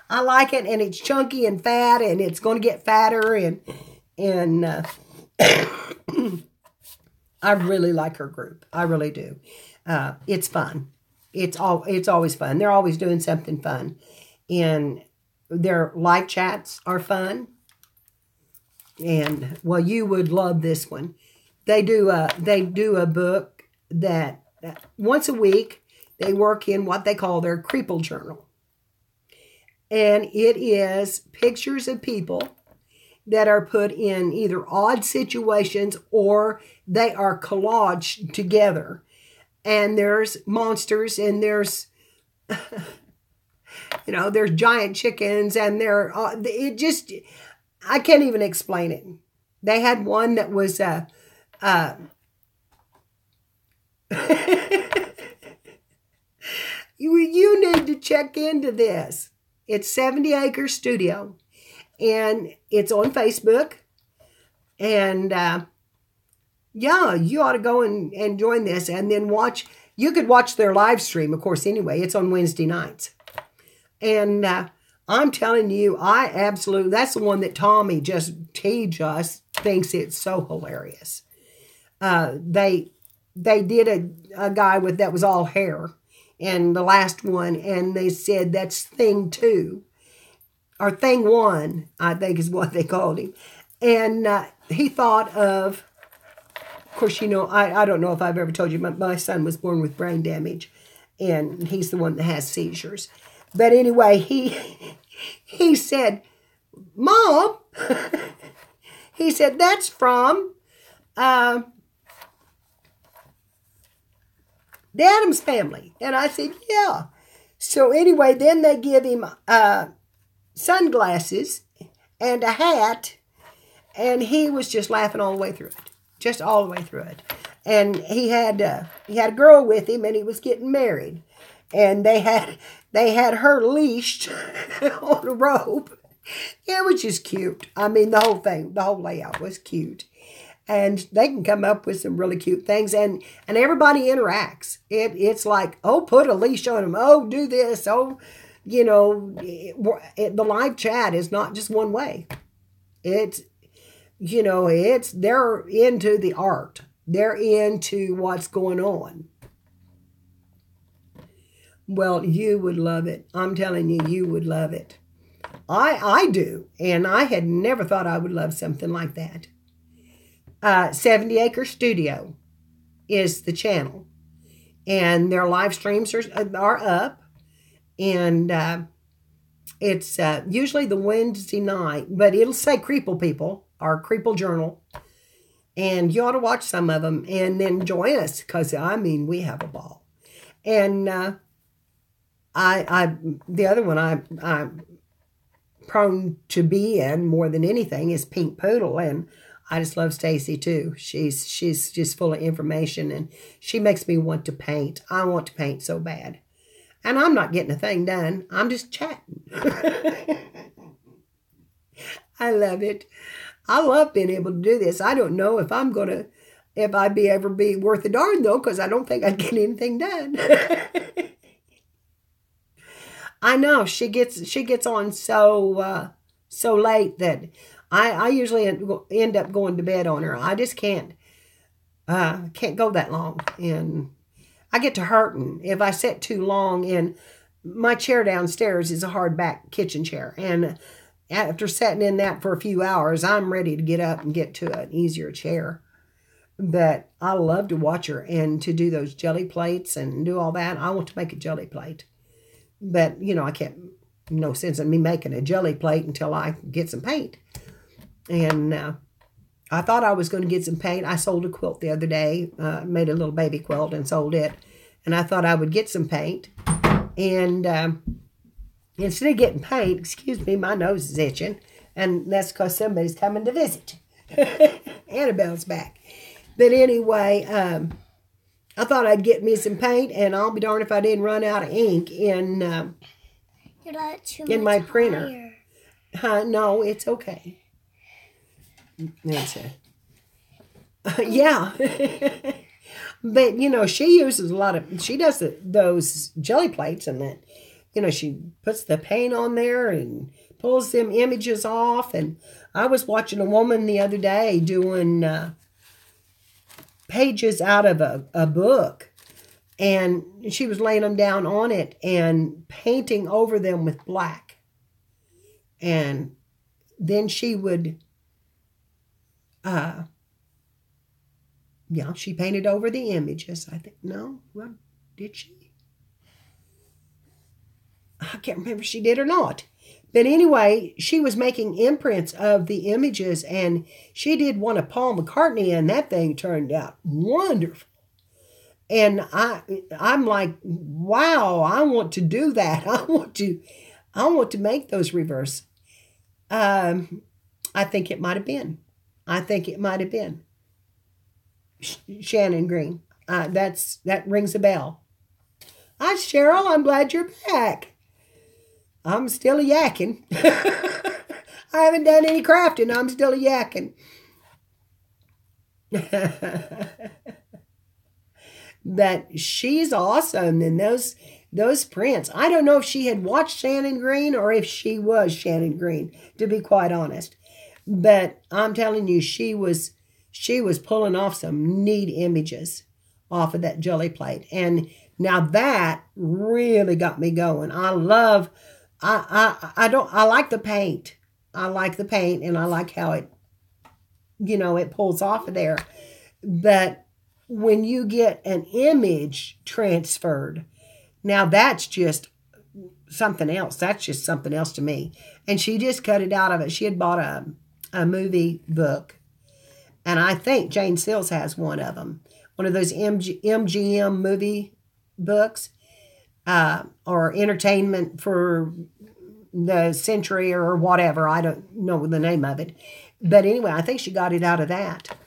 I like it, and it's chunky and fat, and it's going to get fatter, and I really like her group. I really do. It's fun. It's always fun. They're always doing something fun. And their live chats are fun. And, well, you would love this one. They do a book that once a week they work in what they call their Creeple Journal. And it is pictures of people that are put in either odd situations or they are collaged together. And there's monsters and there's, there's giant chickens and I can't even explain it. They had one that was, you need to check into this. It's 70 Acre Studio. And it's on Facebook. And, yeah, you ought to go and join this. And then you could watch their live stream, of course, anyway. It's on Wednesday nights. And I'm telling you, that's the one that Tommy just thinks it's so hilarious. They did a guy that was all hair. And the last one, and they said that's thing 2. Or thing 1, I think is what they called him. And he thought of course, I don't know if I've ever told you, my son was born with brain damage. And he's the one that has seizures. But anyway, he said, Mom, he said, that's from The Addams Family. And I said, yeah. So anyway, then they give him sunglasses and a hat, and he was just laughing all the way through it. Just all the way through it. And he had a girl with him, and he was getting married. And they had her leashed on a rope. It was just cute. I mean, the whole layout was cute. And they can come up with some really cute things. And everybody interacts. It's like, oh, put a leash on him. Oh, do this. Oh, the live chat is not just one way. They're into the art. They're into what's going on. Well, you would love it. I'm telling you, you would love it. I do. And I had never thought I would love something like that. 70 Acre Studio is the channel. And their live streams are up. And it's usually the Wednesday night. But it'll say Creeple People or Creeple Journal. And you ought to watch some of them. And then join us. Because, we have a ball. And the other one I'm prone to be in more than anything is Pink Poodle. And I just love Stacy too. She's just full of information, and she makes me want to paint. I want to paint so bad. And I'm not getting a thing done. I'm just chatting. I love it. I love being able to do this. I don't know if I'd ever be worth a darn though, because I don't think I'd get anything done. I know she gets on so late that I usually end up going to bed on her. I just can't go that long, and I get to hurting if I sit too long. And my chair downstairs is a hardback kitchen chair, and after sitting in that for a few hours, I'm ready to get up and get to an easier chair. But I love to watch her and to do those jelly plates and do all that. I want to make a jelly plate. But, I can't, no sense in me making a jelly plate until I get some paint. And I thought I was going to get some paint. I sold a quilt the other day, made a little baby quilt and sold it. And I thought I would get some paint. And instead of getting paint, excuse me, my nose is itching. And that's because somebody's coming to visit. Annabelle's back. But anyway, I thought I'd get me some paint, and I'll be darned if I didn't run out of ink in my printer. No, it's okay. Yeah. But, she uses she does those jelly plates, and then, she puts the paint on there and pulls them images off. And I was watching a woman the other day doing pages out of a book. And she was laying them down on it and painting over them with black. And then she would, she painted over the images. I think, no, well, did she? I can't remember if she did or not. But anyway, she was making imprints of the images, and she did one of Paul McCartney, and that thing turned out wonderful. And I'm like, wow, I want to do that. I want to make those reverse. I think it might have been. Shannon Green. That rings a bell. Hi, Cheryl. I'm glad you're back. I'm still a yakking. I haven't done any crafting. I'm still a yakking. But she's awesome. And those prints. I don't know if she had watched Shannon Green or if she was Shannon Green, to be quite honest. But I'm telling you, she was pulling off some neat images off of that jelly plate. And now that really got me going. I like the paint. I like the paint, and I like how it, it pulls off of there. But when you get an image transferred, now that's just something else. That's just something else to me. And she just cut it out of it. She had bought a movie book, and I think Jane Sills has one of them. One of those MGM movie books, or Entertainment for the Century or whatever. I don't know the name of it. But anyway, I think she got it out of that.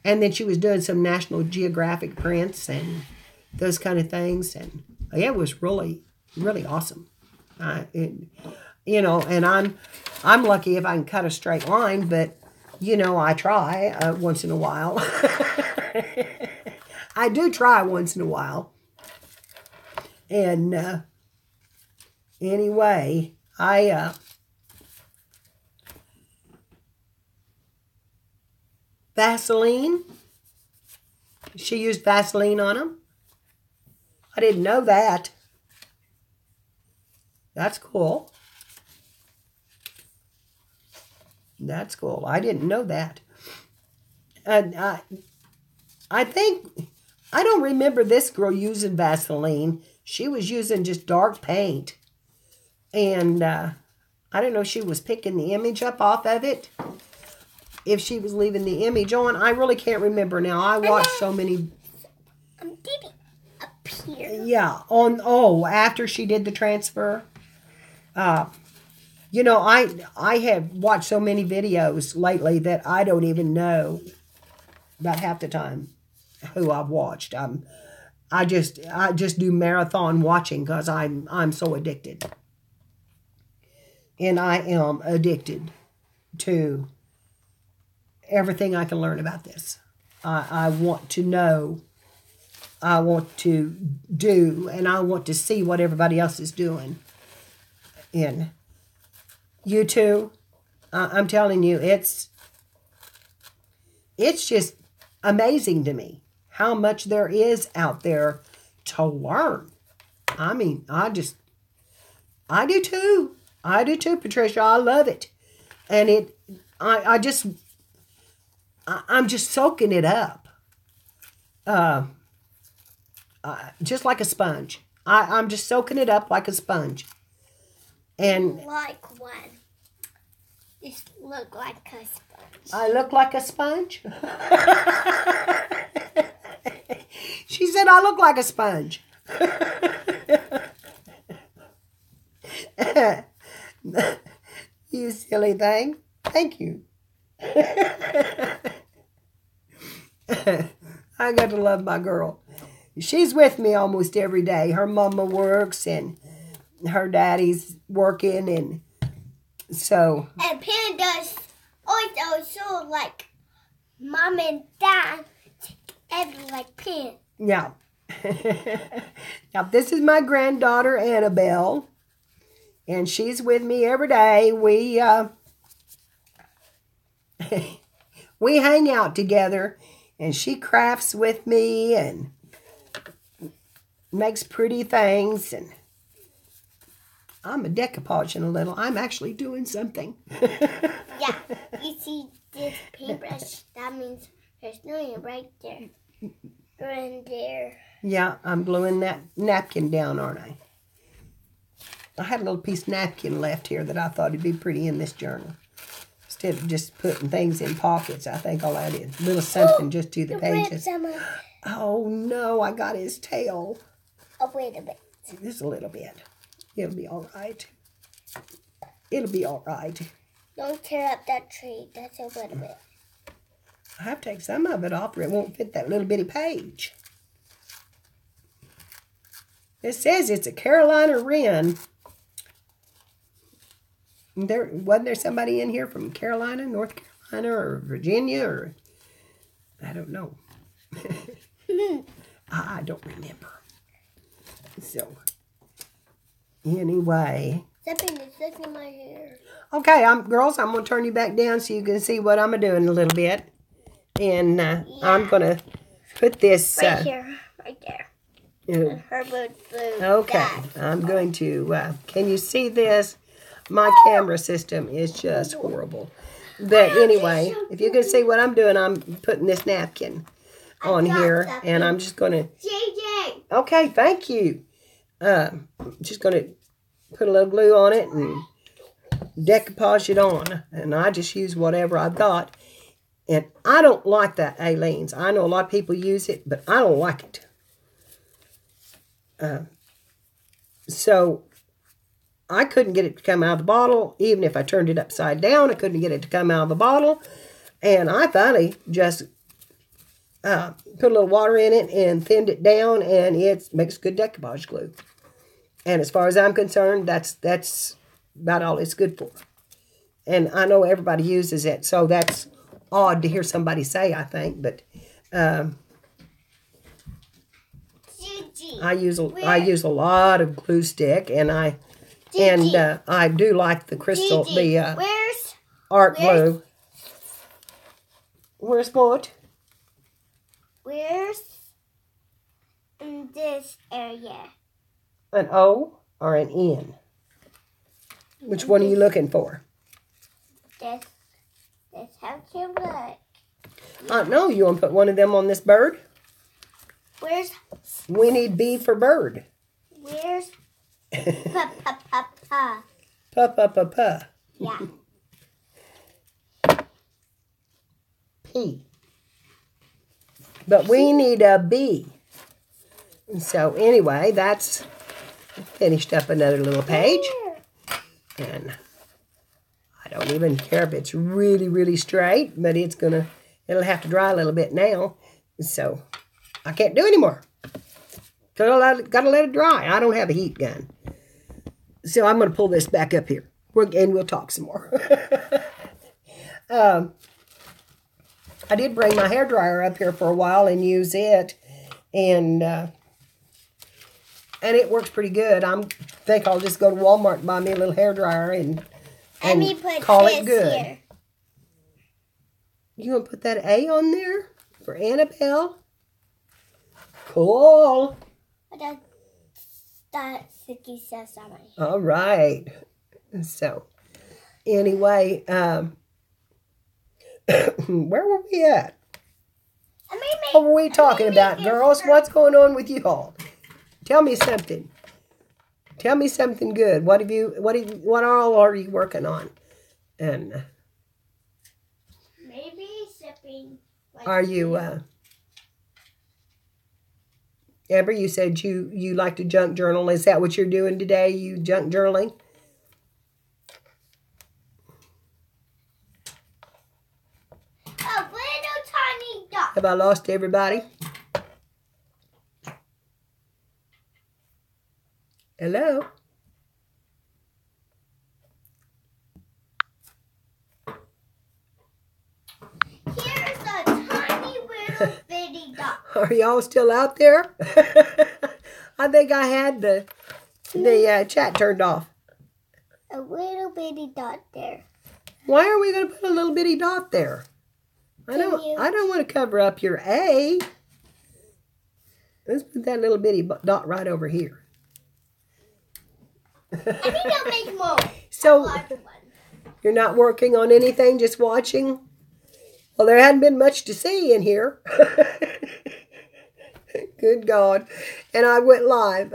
And then she was doing some National Geographic prints and those kind of things. And it was really, really awesome. And I'm lucky if I can cut a straight line, but, I try once in a while. I do try once in a while. And anyway, Vaseline. She used Vaseline on them. I didn't know that. That's cool. That's cool. I didn't know that. And I think, I don't remember this girl using Vaseline. She was using just dark paint. And I don't know if she was picking the image up off of it. If she was leaving the image on. I really can't remember now. I watched so many. Did it appear? Yeah. After she did the transfer. I have watched so many videos lately that I don't even know about half the time who I've watched. I just do marathon watching because I'm so addicted. And I am addicted to everything I can learn about this. I want to know. I want to do, and I want to see what everybody else is doing. And you too, I'm telling you, it's just amazing to me how much there is out there to learn. I mean, I do too. I do too, Patricia. I love it. And I'm just soaking it up. Just like a sponge. I'm just soaking it up like a sponge. And like one. Just look like a sponge. I look like a sponge? She said I look like a sponge. You silly thing. Thank you. I got to love my girl. She's with me almost every day. Her mama works and her daddy's working, and so. And Pan does also like mom and dad and like Pan. Yeah. Now this is my granddaughter Annabelle, And she's with me every day. We hang out together, and she crafts with me and makes pretty things, and I'm a decoupaging a little. I'm actually doing something. Yeah, you see this paintbrush, that means there's no right there. Right there. Yeah, I'm gluing that napkin down, aren't I? I had a little piece of napkin left here that I thought would be pretty in this journal. Instead of just putting things in pockets, I think I'll add a little something just to the pages. Oh no, I got his tail. Oh, wait a bit. Just a little bit. It'll be all right. It'll be all right. Don't tear up that tree. That's a little bit. I have to take some of it off or it won't fit that little bitty page. It says it's a Carolina wren. Wasn't there somebody in here from Carolina, North Carolina, or Virginia, or I don't know. I don't remember. So, anyway. Something is stuck in my hair. Okay, girls, I'm going to turn you back down so you can see what I'm doing a little bit. And I'm going to put this... right here. Right there. Okay, I'm going to... can you see this? My camera system is just horrible. But anyway, if you can see what I'm doing, I'm putting this napkin on here. And I'm just going to... JJ! Okay, thank you. Just going to put a little glue on it and decoupage it on. And I just use whatever I've got. And I don't like that Aleene's. I know a lot of people use it, but I don't like it. So I couldn't get it to come out of the bottle. Even if I turned it upside down, I couldn't get it to come out of the bottle. And I finally just put a little water in it and thinned it down, and it makes good decoupage glue. And as far as I'm concerned, that's about all it's good for. And I know everybody uses it, so that's odd to hear somebody say, I think. But I use a lot of glue stick, and I do like the crystal, where's art glue. Where's what? Where's in this area? An O or an N? Which one are you looking for? This how to look. I know. You want to put one of them on this bird? Where's... We need B for bird. Where's... Pa. Pa. Yeah. P. But we need a B. So anyway, that's finished up another little page. And I don't even care if it's really, really straight, but it'll have to dry a little bit now. So I can't do anymore. Got to let it dry. I don't have a heat gun. So I'm going to pull this back up here. And we'll talk some more. I did bring my hairdryer up here for a while and use it. And it works pretty good. I think I'll just go to Walmart and buy me a little hairdryer and call it good. Here. You want to put that A on there for Annabelle? Cool. That sticky says on my hand. All right. So, anyway, where were we at? What were we talking about, girls? What's going on with you all? Tell me something. Tell me something good. What all are you working on? And maybe sipping. Are you Amber, you said you like to junk journal. Is that what you're doing today? You junk journaling? A little tiny dot. Have I lost everybody? Hello? Here's a tiny little bitty dot. Are y'all still out there? I think I had the chat turned off. bitty dot there. Why are we going to put a little bitty dot there? I don't want to cover up your A. Let's put that little bitty dot right over here. I think I'll make more. So, you're not working on anything, just watching? Well, there hadn't been much to see in here. Good God. And I went live.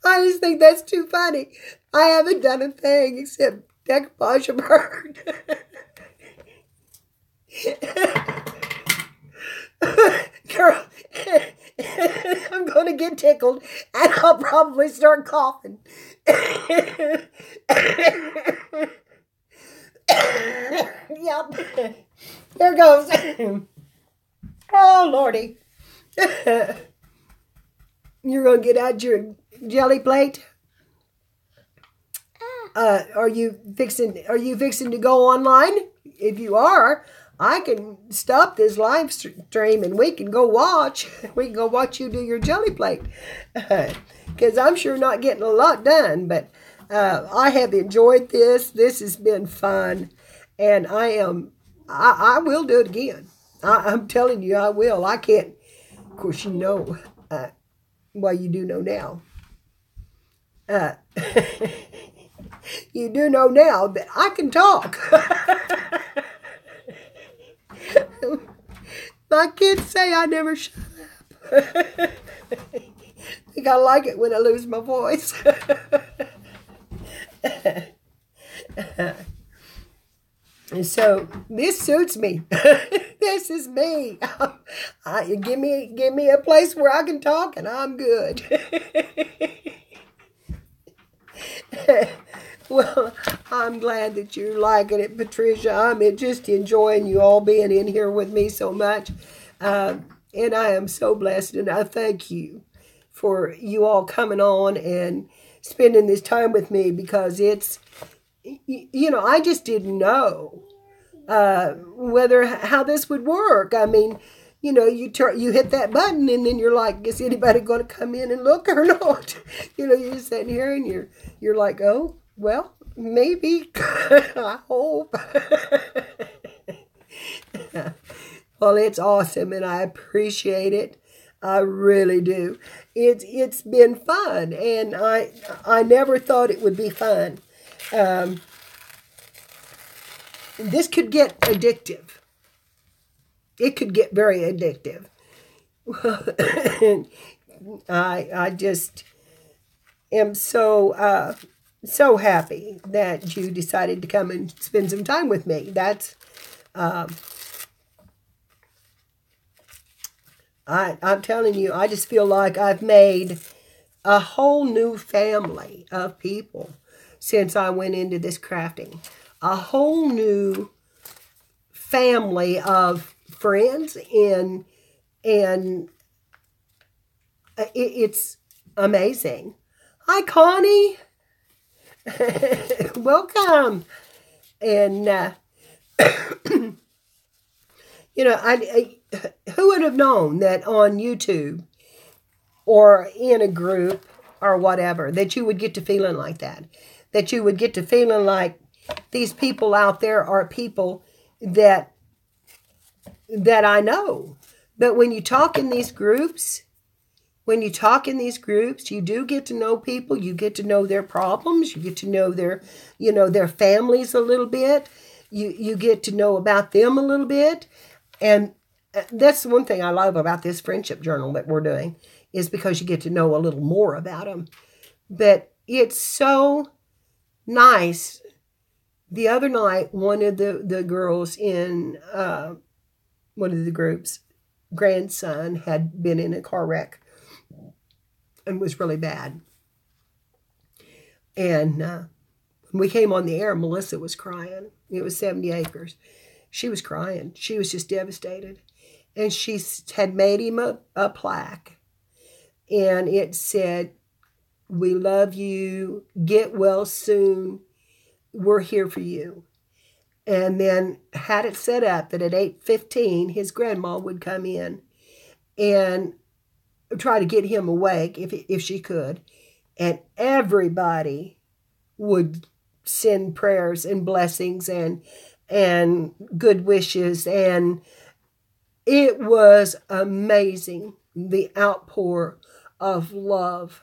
I just think that's too funny. I haven't done a thing except decoupage a bird. Girl, I'm going to get tickled and I'll probably start coughing. Yep. There goes. Oh, Lordy. You're going to get out your jelly plate? Are you fixing to go online? If you are, I can stop this live stream and we can go watch. We can go watch you do your jelly plate. Because I'm sure not getting a lot done, but I have enjoyed this. This has been fun, and I will do it again. I'm telling you, I will. I can't. Of course, you know. Well, you do know now. You do know now that I can talk. My kids say I never shut up. I think I like it when I lose my voice. So this suits me. This is me. Give me a place where I can talk and I'm good. Well, I'm glad that you're liking it, Patricia. I'm just enjoying you all being in here with me so much. And I am so blessed, and I thank you for you all coming on and spending this time with me, because it's, you know, I just didn't know how this would work. I mean, you know, you hit that button and then you're like, is anybody going to come in and look or not? You know, you're sitting here and you're like, oh, well, maybe. I hope. Well, it's awesome and I appreciate it. I really do. It's been fun, and I never thought it would be fun. This could get addictive. It could get very addictive. I just am so happy that you decided to come and spend some time with me. That's I'm telling you, I just feel like I've made a whole new family of people since I went into this crafting. A whole new family of friends, and it's amazing. Hi, Connie. Welcome. And you know, who would have known that on YouTube or in a group or whatever that you would get to feeling like that? That you would get to feeling like these people out there are people that I know. But when you talk in these groups, you do get to know people. You get to know their problems. You get to know their families a little bit. You get to know about them a little bit. And that's the one thing I love about this friendship journal that we're doing, is because you get to know a little more about them. But it's so nice. The other night, one of the girls in one of the groups, grandson had been in a car wreck and was really bad. And when we came on the air, Melissa was crying. It was 70 acres. She was crying. She was just devastated. And she had made him a plaque. And it said, "We love you. Get well soon. We're here for you." And then had it set up that at 8:15, his grandma would come in and try to get him awake if she could. and everybody would send prayers and blessings and good wishes, and it was amazing, the outpour of love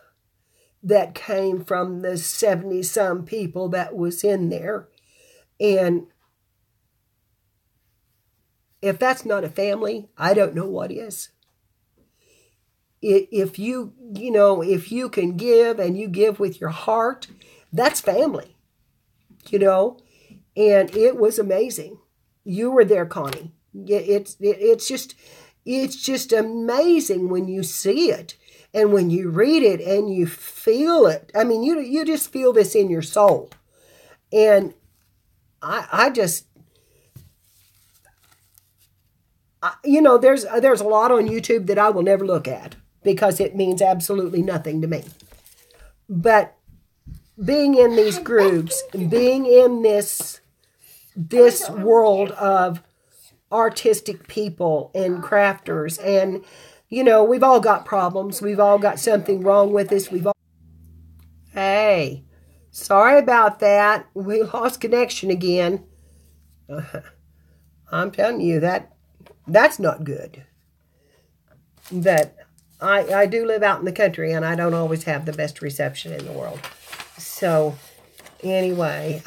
that came from the 70-some people that was in there. And if that's not a family, I don't know what is. If if you can give and you give with your heart, that's family, And it was amazing. You were there, Connie. It's just amazing when you see it and when you read it and you feel it. I mean, you just feel this in your soul. And there's a lot on YouTube that I will never look at because it means absolutely nothing to me. But being in these groups, being in this world of artistic people and crafters, and we've all got problems. We've all got something wrong with us. Hey, sorry about that. We lost connection again. I'm telling you that's not good. That I do live out in the country, and I don't always have the best reception in the world. So anyway,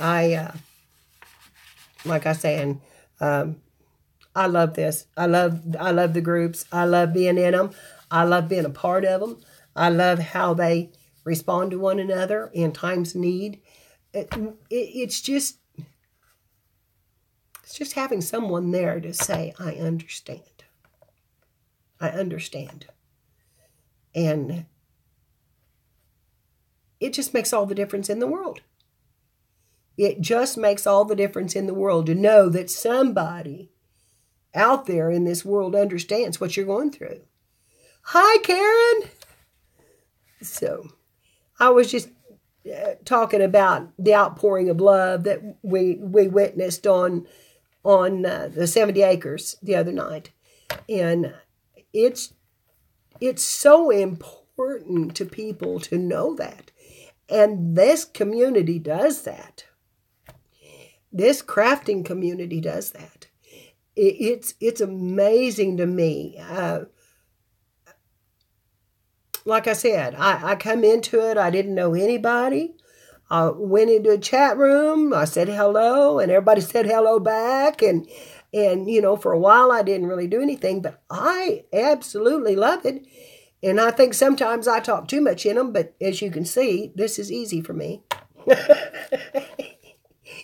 like I said, I love this. I love the groups. I love being in them. I love being a part of them. I love how they respond to one another in times of need. It's just having someone there to say, I understand. I understand. And it just makes all the difference in the world. It just makes all the difference in the world to know that somebody out there in this world understands what you're going through. Hi, Karen. So I was just talking about the outpouring of love that we witnessed on the 70 acres the other night. And it's so important to people to know that. And this community does that. This crafting community does that. It's amazing to me. Like I said, I come into it. I didn't know anybody. I went into a chat room. I said hello, and everybody said hello back. And for a while I didn't really do anything, but I absolutely love it. And I think sometimes I talk too much in them, but as you can see, this is easy for me.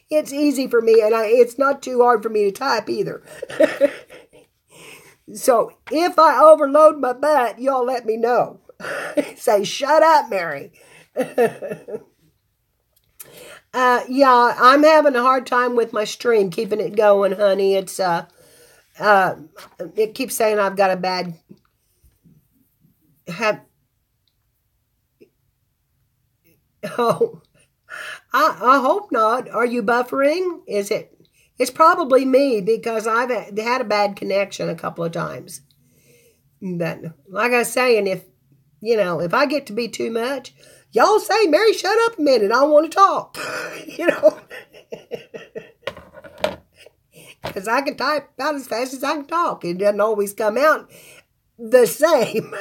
It's easy for me, and it's not too hard for me to type either. So if I overload my butt, y'all let me know. Say, shut up, Mary. Yeah, I'm having a hard time with my stream, keeping it going, honey. It's it keeps saying I've got a bad Oh, I hope not. Are you buffering? Is it? It's probably me because I've had a bad connection a couple of times. But like I was saying, if I get to be too much, y'all say, Mary, shut up a minute. I want to talk. Because I can type about as fast as I can talk. It doesn't always come out the same.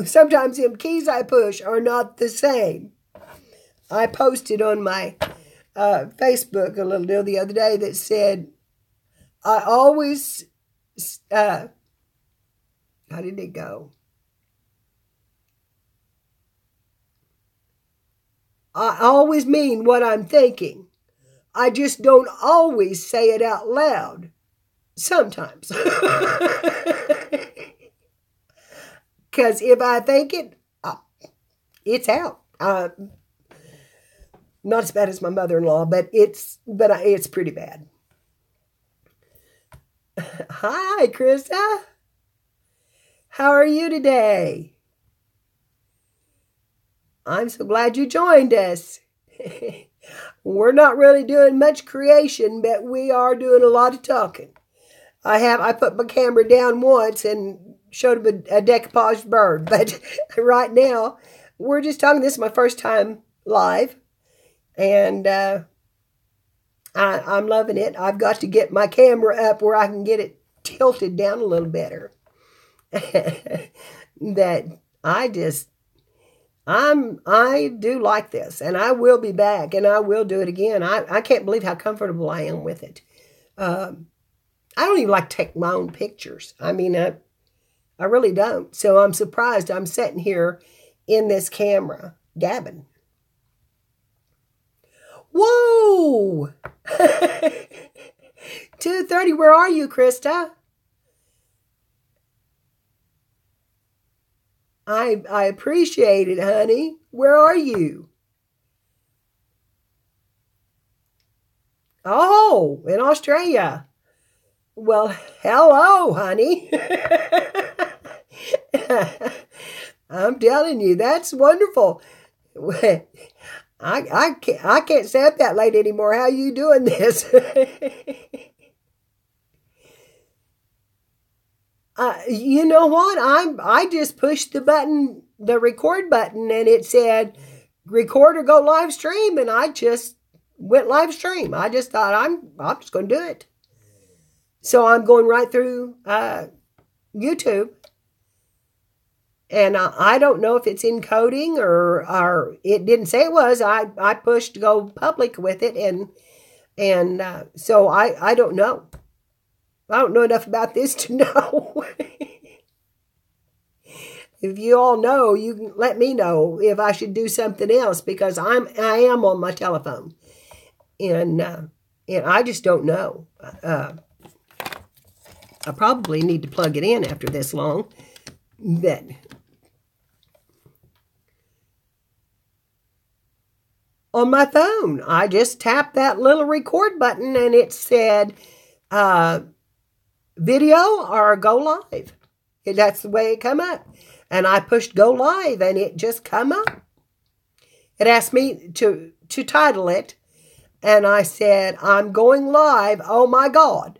Sometimes them keys I push are not the same. I posted on my Facebook a little deal the other day that said, I always, how did it go? I always mean what I'm thinking. I just don't always say it out loud. Sometimes. Because if I think it, it's out. Not as bad as my mother-in-law, but it's pretty bad. Hi, Krista. How are you today? I'm so glad you joined us. We're not really doing much creation, but we are doing a lot of talking. I put my camera down once, and showed him a decoupaged bird. But right now, we're just talking. This is my first time live. And I'm loving it. I've got to get my camera up where I can get it tilted down a little better. That I do like this, and I will be back, and I will do it again. I can't believe how comfortable I am with it. I don't even like to take my own pictures. I mean, I really don't. So I'm surprised I'm sitting here in this camera gabbing. Whoa! 2:30, where are you, Krista? I appreciate it, honey. Where are you? Oh, in Australia. Well, hello, honey. I'm telling you, that's wonderful. I can't stay up that late anymore. How are you doing this? You know what? I just pushed the button, the record button, and it said record or go live stream, and I just went live stream. I just thought I'm just going to do it. So I'm going right through YouTube. And I don't know if it's encoding or it didn't say it was. I pushed to go public with it, and so I don't know. I don't know enough about this to know. If you all know, you can let me know if I should do something else, because I am on my telephone, and I just don't know. I probably need to plug it in after this long. But on my phone, I just tapped that little record button, and it said video or go live. That's the way it come up. And I pushed go live, and it just come up. It asked me to title it, and I said, I'm going live. Oh my God.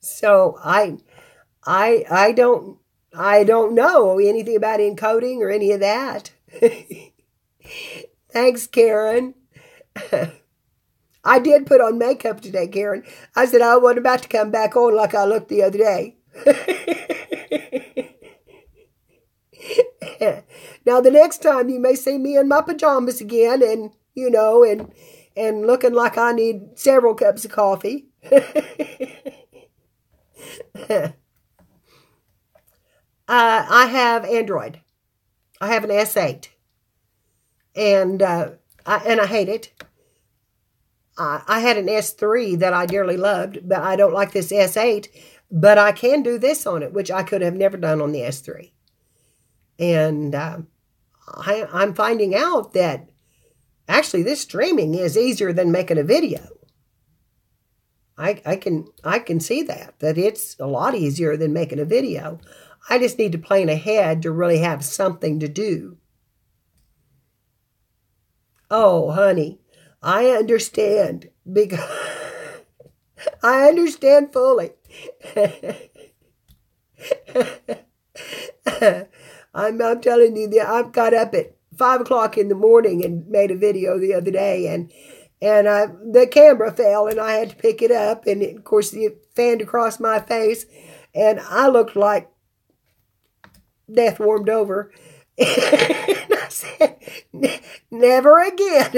So I don't know anything about encoding or any of that. Thanks, Karen. I did put on makeup today, Karen. I said I wasn't about to come back on like I looked the other day. Now, the next time you may see me in my pajamas again, and, you know, and looking like I need several cups of coffee. I have Android. I have an S8. And I hate it. I had an S3 that I dearly loved, but I don't like this S8. But I can do this on it, which I could have never done on the S3. And I'm finding out that actually this streaming is easier than making a video. I can see that it's a lot easier than making a video. I just need to plan ahead to really have something to do. Oh, honey, I understand, because I understand fully. I'm telling you that I've got up at 5 o'clock in the morning and made a video the other day, and the camera fell, and I had to pick it up, and of course it fanned across my face, and I looked like death warmed over. And I said, never again.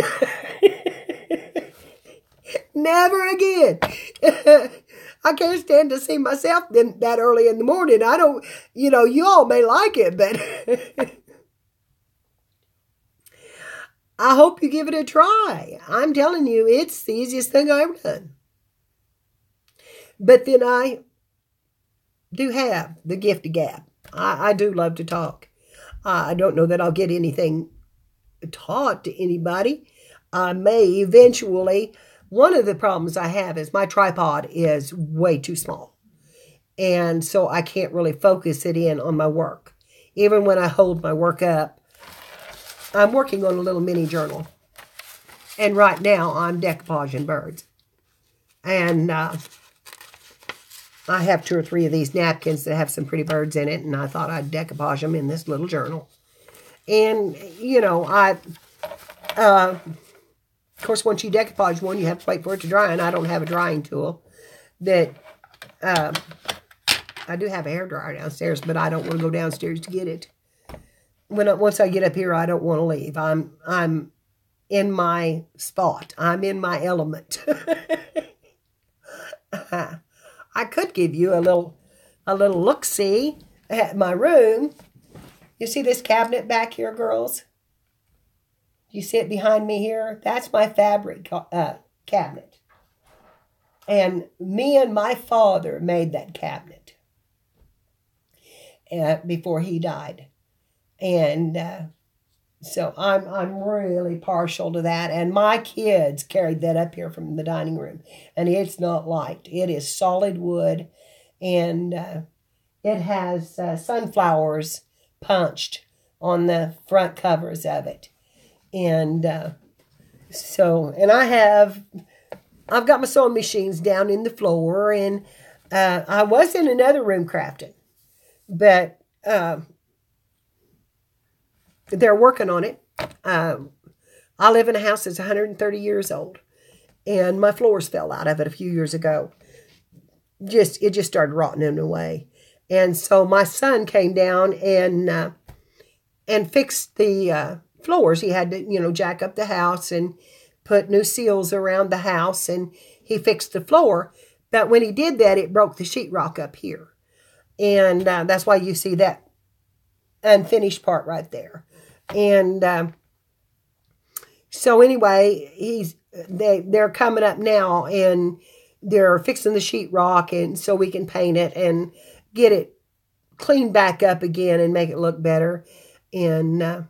Never again. I can't stand to see myself that early in the morning. I don't, you all may like it, but I hope you give it a try. I'm telling you, it's the easiest thing I've ever done. But then I do have the gift of gab. I do love to talk. I don't know that I'll get anything taught to anybody. I may eventually. One of the problems I have is my tripod is way too small. And so I can't really focus it in on my work. Even when I hold my work up, I'm working on a little mini journal. And right now I'm decoupaging birds. And I have 2 or 3 of these napkins that have some pretty birds in it, and I thought I'd decoupage them in this little journal. And, you know, of course, once you decoupage one, you have to wait for it to dry, and I don't have a drying tool. That I do have a hairdryer downstairs, but I don't want to go downstairs to get it. Once I get up here, I don't want to leave. I'm in my spot. I'm in my element. I could give you a little look-see at my room. You see this cabinet back here, girls? You see it behind me here? That's my fabric cabinet. And me and my father made that cabinet before he died. And so I'm really partial to that. And my kids carried that up here from the dining room. And it's not light. It is solid wood. And it has sunflowers punched on the front covers of it. And and I've got my sewing machines down in the floor. And I was in another room crafting. But they're working on it. I live in a house that's 130 years old. And my floors fell out of it a few years ago. It just started rotting away. And so my son came down and fixed the floors. He had to, jack up the house and put new seals around the house. And he fixed the floor. But when he did that, it broke the sheetrock up here. And that's why you see that unfinished part right there. And so anyway, they're coming up now, and they're fixing the sheetrock, and so we can paint it and get it cleaned back up again and make it look better. And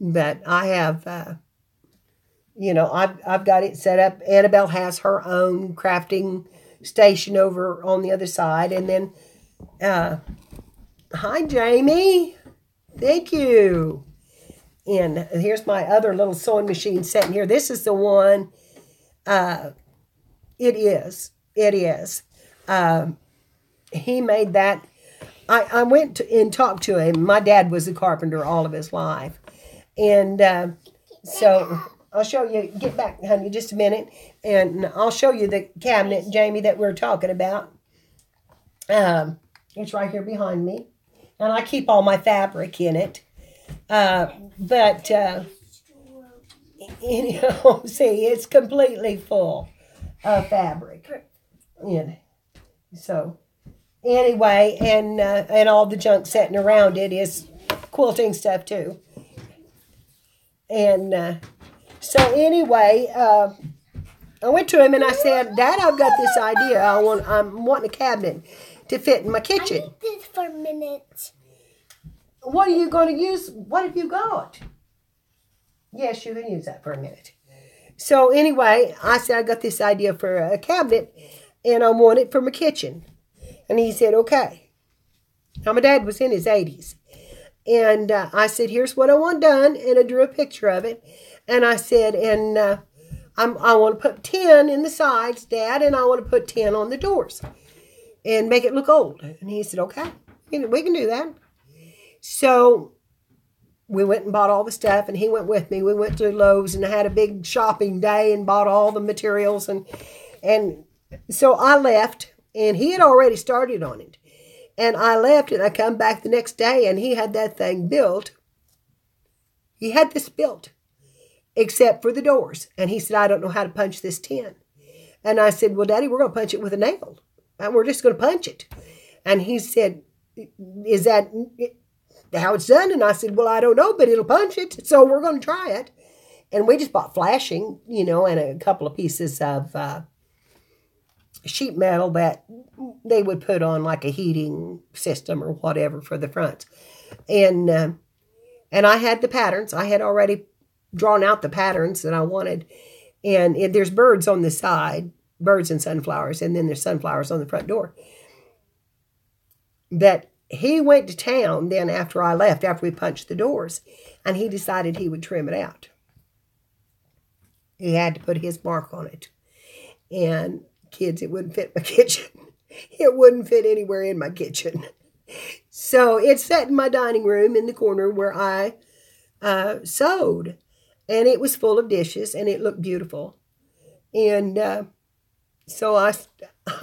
but I have, I've got it set up. Annabelle has her own crafting station over on the other side, and then hi, Jamie. Thank you. And here's my other little sewing machine sitting here. This is the one. It is. He made that. I went and talked to him. My dad was a carpenter all of his life. And so I'll show you. Get back, honey, just a minute. And I'll show you the cabinet, Jamie, that we're talking about. It's right here behind me. And I keep all my fabric in it. See, it's completely full of fabric. And so, anyway, and all the junk sitting around it is quilting stuff too. And so anyway, I went to him and I said, Dad, I've got this idea. I'm wanting a cabinet to fit in my kitchen. I need this for a minute. What are you going to use? What have you got? Yes, you can use that for a minute. So anyway, I said, I got this idea for a cabinet, and I want it for my kitchen. And he said, okay. Now, my dad was in his 80s. And I said, here's what I want done. And I drew a picture of it. And I said, I want to put 10 in the sides, Dad, and I want to put 10 on the doors and make it look old. And he said, okay, we can do that. So we went and bought all the stuff, and he went with me. We went to Lowe's and had a big shopping day and bought all the materials. And so I left, and he had already started on it. And I left, and I come back the next day, and he had that thing built. He had this built, except for the doors. And he said, I don't know how to punch this 10. And I said, well, Daddy, we're going to punch it with a nail. And we're just going to punch it. And he said, is that how it's done? And I said, well, I don't know, but it'll punch it. So we're going to try it. And we just bought flashing, and a couple of pieces of sheet metal that they would put on like a heating system or whatever for the fronts. And I had the patterns. I had already drawn out the patterns that I wanted. And there's birds on the side, birds and sunflowers, and then there's sunflowers on the front door. But he went to town then after I left, after we punched the doors, and he decided he would trim it out. He had to put his mark on it. And kids, it wouldn't fit my kitchen. It wouldn't fit anywhere in my kitchen. So it's set in my dining room in the corner where I sewed. And it was full of dishes, and it looked beautiful. And so I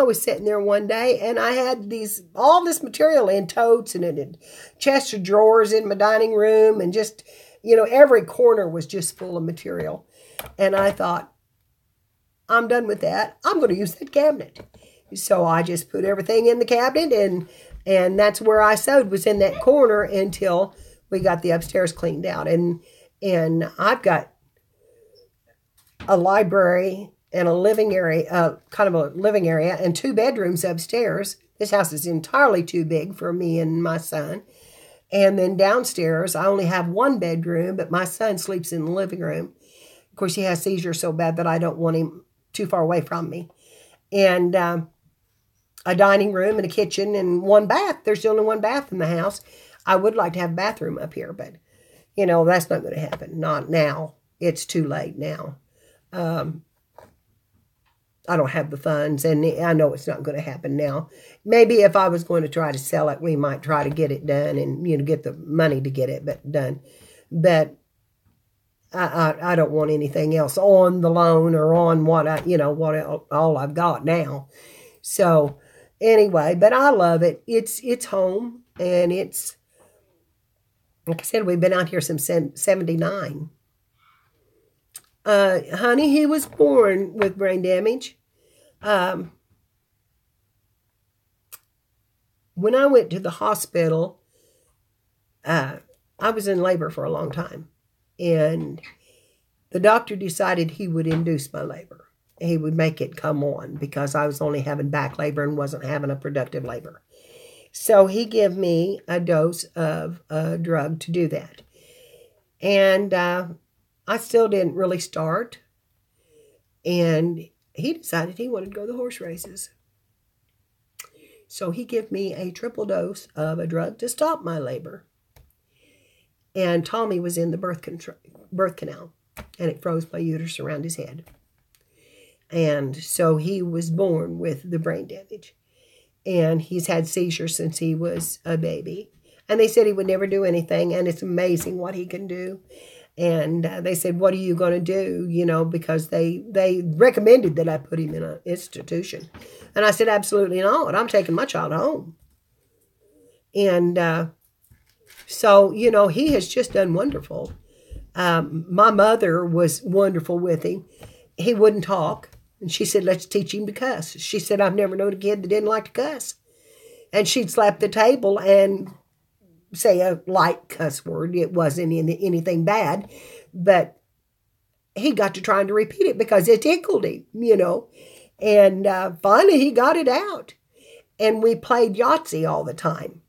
was sitting there one day, and I had all this material in totes and in chests of drawers in my dining room, and just, every corner was just full of material. And I thought, I'm done with that. I'm going to use that cabinet. So I just put everything in the cabinet, and that's where I sewed, was in that corner until we got the upstairs cleaned out. And I've got a library and a living area, kind of a living area, and 2 bedrooms upstairs. This house is entirely too big for me and my son. And then downstairs, I only have 1 bedroom, but my son sleeps in the living room. Of course, he has seizures so bad that I don't want him too far away from me. And a dining room and a kitchen and 1 bath. There's only 1 bath in the house. I would like to have a bathroom up here, but, that's not going to happen. Not now. It's too late now. I don't have the funds, and I know it's not going to happen now. Maybe if I was going to try to sell it, we might try to get it done and, get the money to get it done. But I don't want anything else on the loan or on what all I've got now. So anyway, but I love it. It's home, and it's, like I said, we've been out here since 79. Honey, he was born with brain damage. When I went to the hospital, I was in labor for a long time, and the doctor decided he would induce my labor. He would make it come on because I was only having back labor and wasn't having a productive labor. So he gave me a dose of a drug to do that. And I still didn't really start. And he decided he wanted to go to the horse races. So he gave me a triple dose of a drug to stop my labor. And Tommy was in the birth canal, and it froze my uterus around his head. And so he was born with the brain damage. And he's had seizures since he was a baby. And they said he would never do anything, and it's amazing what he can do. And they said, what are you going to do? Because they recommended that I put him in an institution. And I said, absolutely not. I'm taking my child home. And so, he has just done wonderful. My mother was wonderful with him. He wouldn't talk. And she said, let's teach him to cuss. She said, I've never known a kid that didn't like to cuss. And she'd slap the table and say a light cuss word. It wasn't anything bad. But he got to trying to repeat it because it tickled him, And finally he got it out. And we played Yahtzee all the time.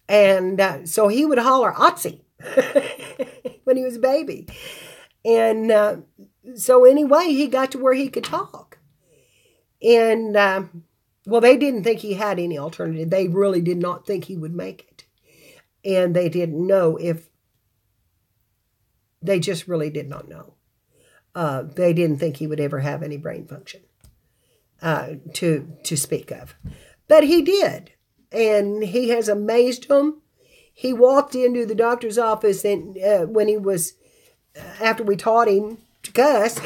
And so he would holler, Yahtzee, when he was a baby. And so anyway, he got to where he could talk. And, they didn't think he had any alternative. They really did not think he would make it. And they didn't know they just really did not know. They didn't think he would ever have any brain function to speak of. But he did. And he has amazed them. He walked into the doctor's office and after we taught him to cuss,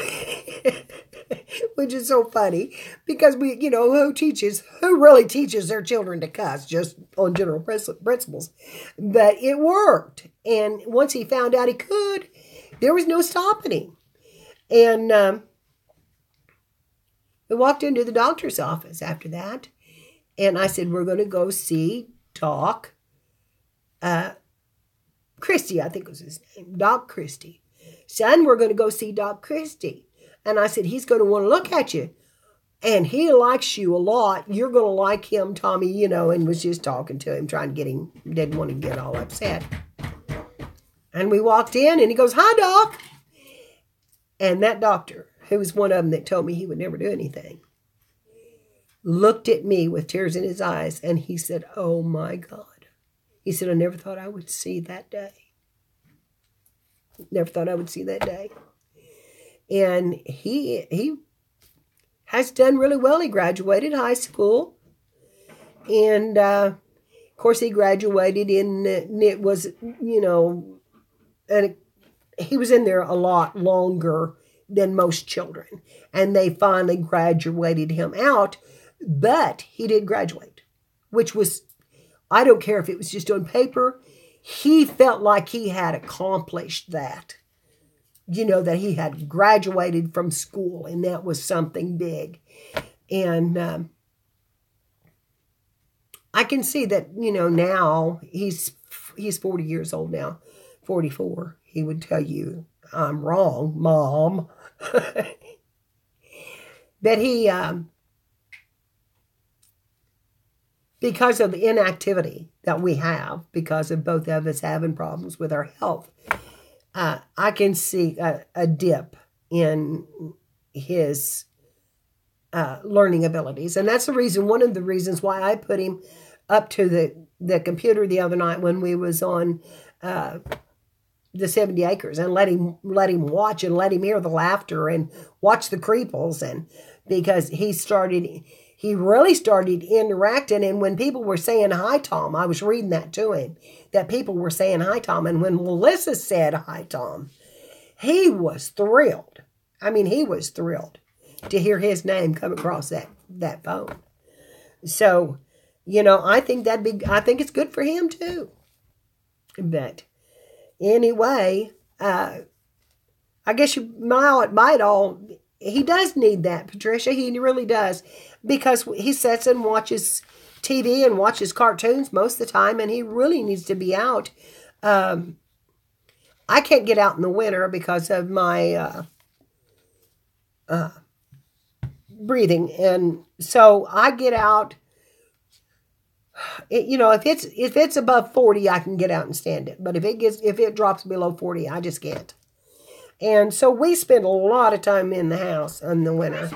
which is so funny because who really teaches their children to cuss just on general principles? But it worked. And once he found out he could, there was no stopping him. And we walked into the doctor's office after that. And I said, we're going to go see Doc Christie, I think was his name, Doc Christie. Son, we're going to go see Doc Christie. And I said, he's going to want to look at you. And he likes you a lot. You're going to like him, Tommy, and was just talking to him, trying to get him, didn't want to get all upset. And we walked in, and he goes, hi, Doc. And that doctor, who was one of them that told me he would never do anything, looked at me with tears in his eyes, and he said, oh, my God. He said, I never thought I would see that day. Never thought I would see that day. And he has done really well. He graduated high school. And, of course, he graduated in, it was, and he was in there a lot longer than most children. And they finally graduated him out. But he did graduate, which was, I don't care if it was just on paper. He felt like he had accomplished that. That he had graduated from school, and that was something big. And I can see that, now he's 40 years old now, 44. He would tell you, I'm wrong, Mom. That he, because of the inactivity that we have, because of both of us having problems with our health, I can see a dip in his learning abilities. And that's one of the reasons why I put him up to the computer the other night when we was on the 70 acres, and let him watch and let him hear the laughter and watch the creeples. And because he really started interacting. And when people were saying hi, Tom, I was reading that to him, that people were saying hi, Tom. And when Melissa said hi, Tom, he was thrilled. I mean, he was thrilled to hear his name come across that phone. So, I think I think it's good for him too. But anyway, I guess he does need that, Patricia. He really does, because he sits and watches TV and watches cartoons most of the time, and he really needs to be out. I can't get out in the winter because of my breathing, and so I get out. If it's above 40, I can get out and stand it. But if it drops below 40, I just can't. And so we spend a lot of time in the house in the winter.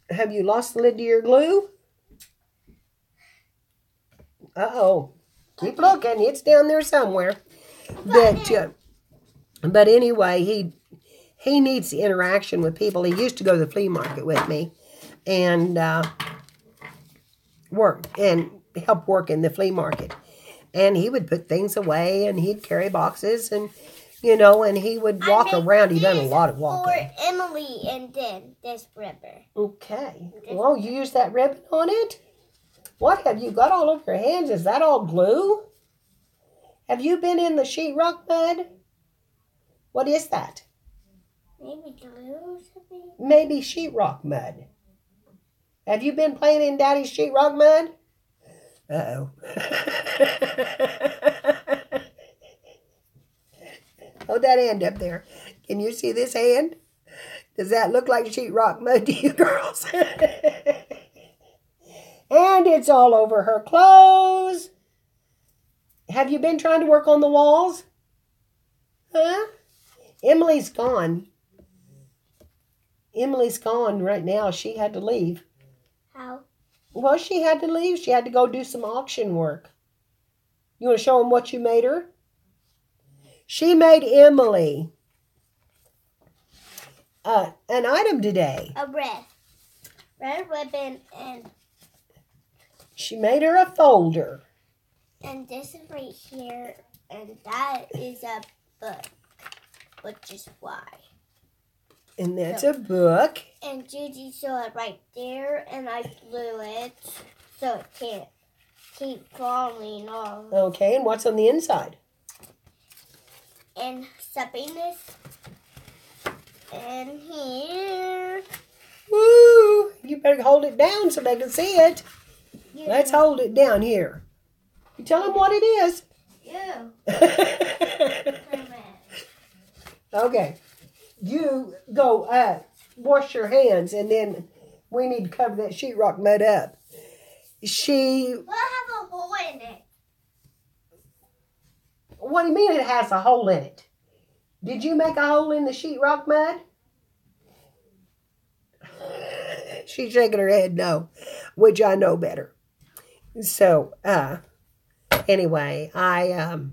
Have you lost the lid to your glue? Uh-oh. Keep looking. It's down there somewhere. But anyway, he needs the interaction with people. He used to go to the flea market with me and help work in the flea market. And he would put things away, and he'd carry boxes, and and he would walk around. He done a lot of walking. For Emily, and then this ribbon. Okay. Well, you use that ribbon on it? What have you got all over your hands? Is that all glue? Have you been in the sheetrock mud? What is that? Maybe glue or something? Maybe sheetrock mud. Have you been playing in Daddy's sheetrock mud? Uh-oh. Hold that hand up there. Can you see this hand? Does that look like sheetrock mud to you girls? And it's all over her clothes. Have you been trying to work on the walls? Huh? Emily's gone. Emily's gone right now. She had to leave. How? Well, she had to leave. She had to go do some auction work. You want to show them what you made her? She made Emily an item today. A red ribbon, and she made her a folder. And this is right here, and that is a book, which is why. And that's a book. And Judy saw it right there, and I glue it so it can't keep falling off. Okay, and what's on the inside? And something is in here. Woo! You better hold it down so they can see it. You. Let's hold it down here. You tell them what it is. You. Okay. You go wash your hands, and then we need to cover that sheetrock mud up. We'll have a hole in it. What do you mean it has a hole in it? Did you make a hole in the sheetrock mud? She's shaking her head no, which I know better. So, anyway, I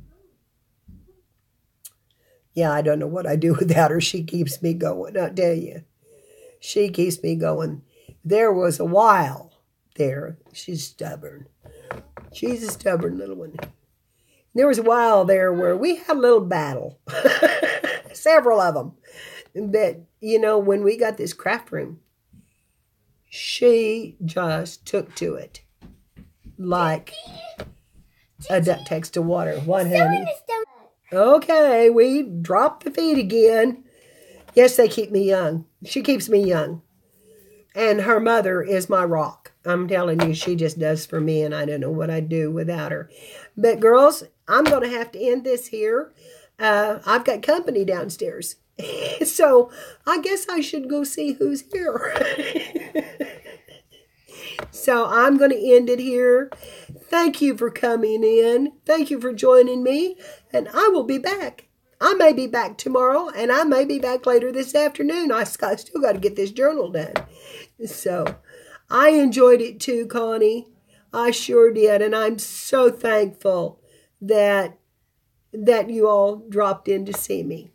don't know what I do without her. She keeps me going, I'll tell you. She keeps me going. There was a while there. She's stubborn. She's a stubborn little one. There was a while there where we had a little battle. Several of them. But, you know, when we got this craft room, she just took to it like a duck takes to water. What, honey? Okay, we dropped the feed again. Yes, they keep me young. She keeps me young. And her mother is my rock. I'm telling you, she just does for me, and I don't know what I'd do without her. But, girls, I'm going to have to end this here. I've got company downstairs. So, I guess I should go see who's here. So, I'm going to end it here. Thank you for coming in. Thank you for joining me. And I will be back. I may be back tomorrow, and I may be back later this afternoon. I still got to get this journal done. So, I enjoyed it too, Connie. I sure did, and I'm so thankful that you all dropped in to see me.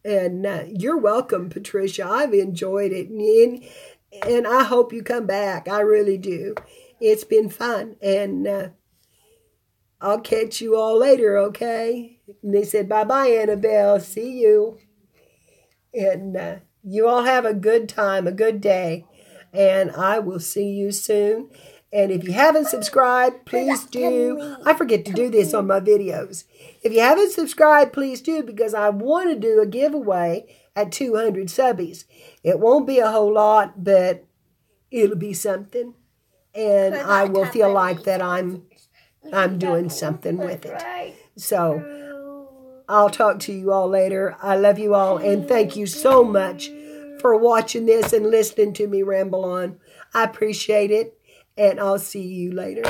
And you're welcome, Patricia. I've enjoyed it, and I hope you come back. I really do. It's been fun, and I'll catch you all later, okay? And they said, bye-bye, Annabelle. See you. And you all have a good time, a good day. And I will see you soon. And if you haven't subscribed, please do. I forget to do this on my videos. If you haven't subscribed, please do, because I want to do a giveaway at 200 subbies. It won't be a whole lot, but it'll be something. And I will feel like that I'm doing something with it. So I'll talk to you all later. I love you all, and thank you so much for watching this and listening to me ramble on. I appreciate it, and I'll see you later.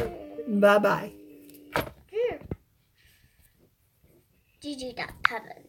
Bye-bye. Gigi.Coven.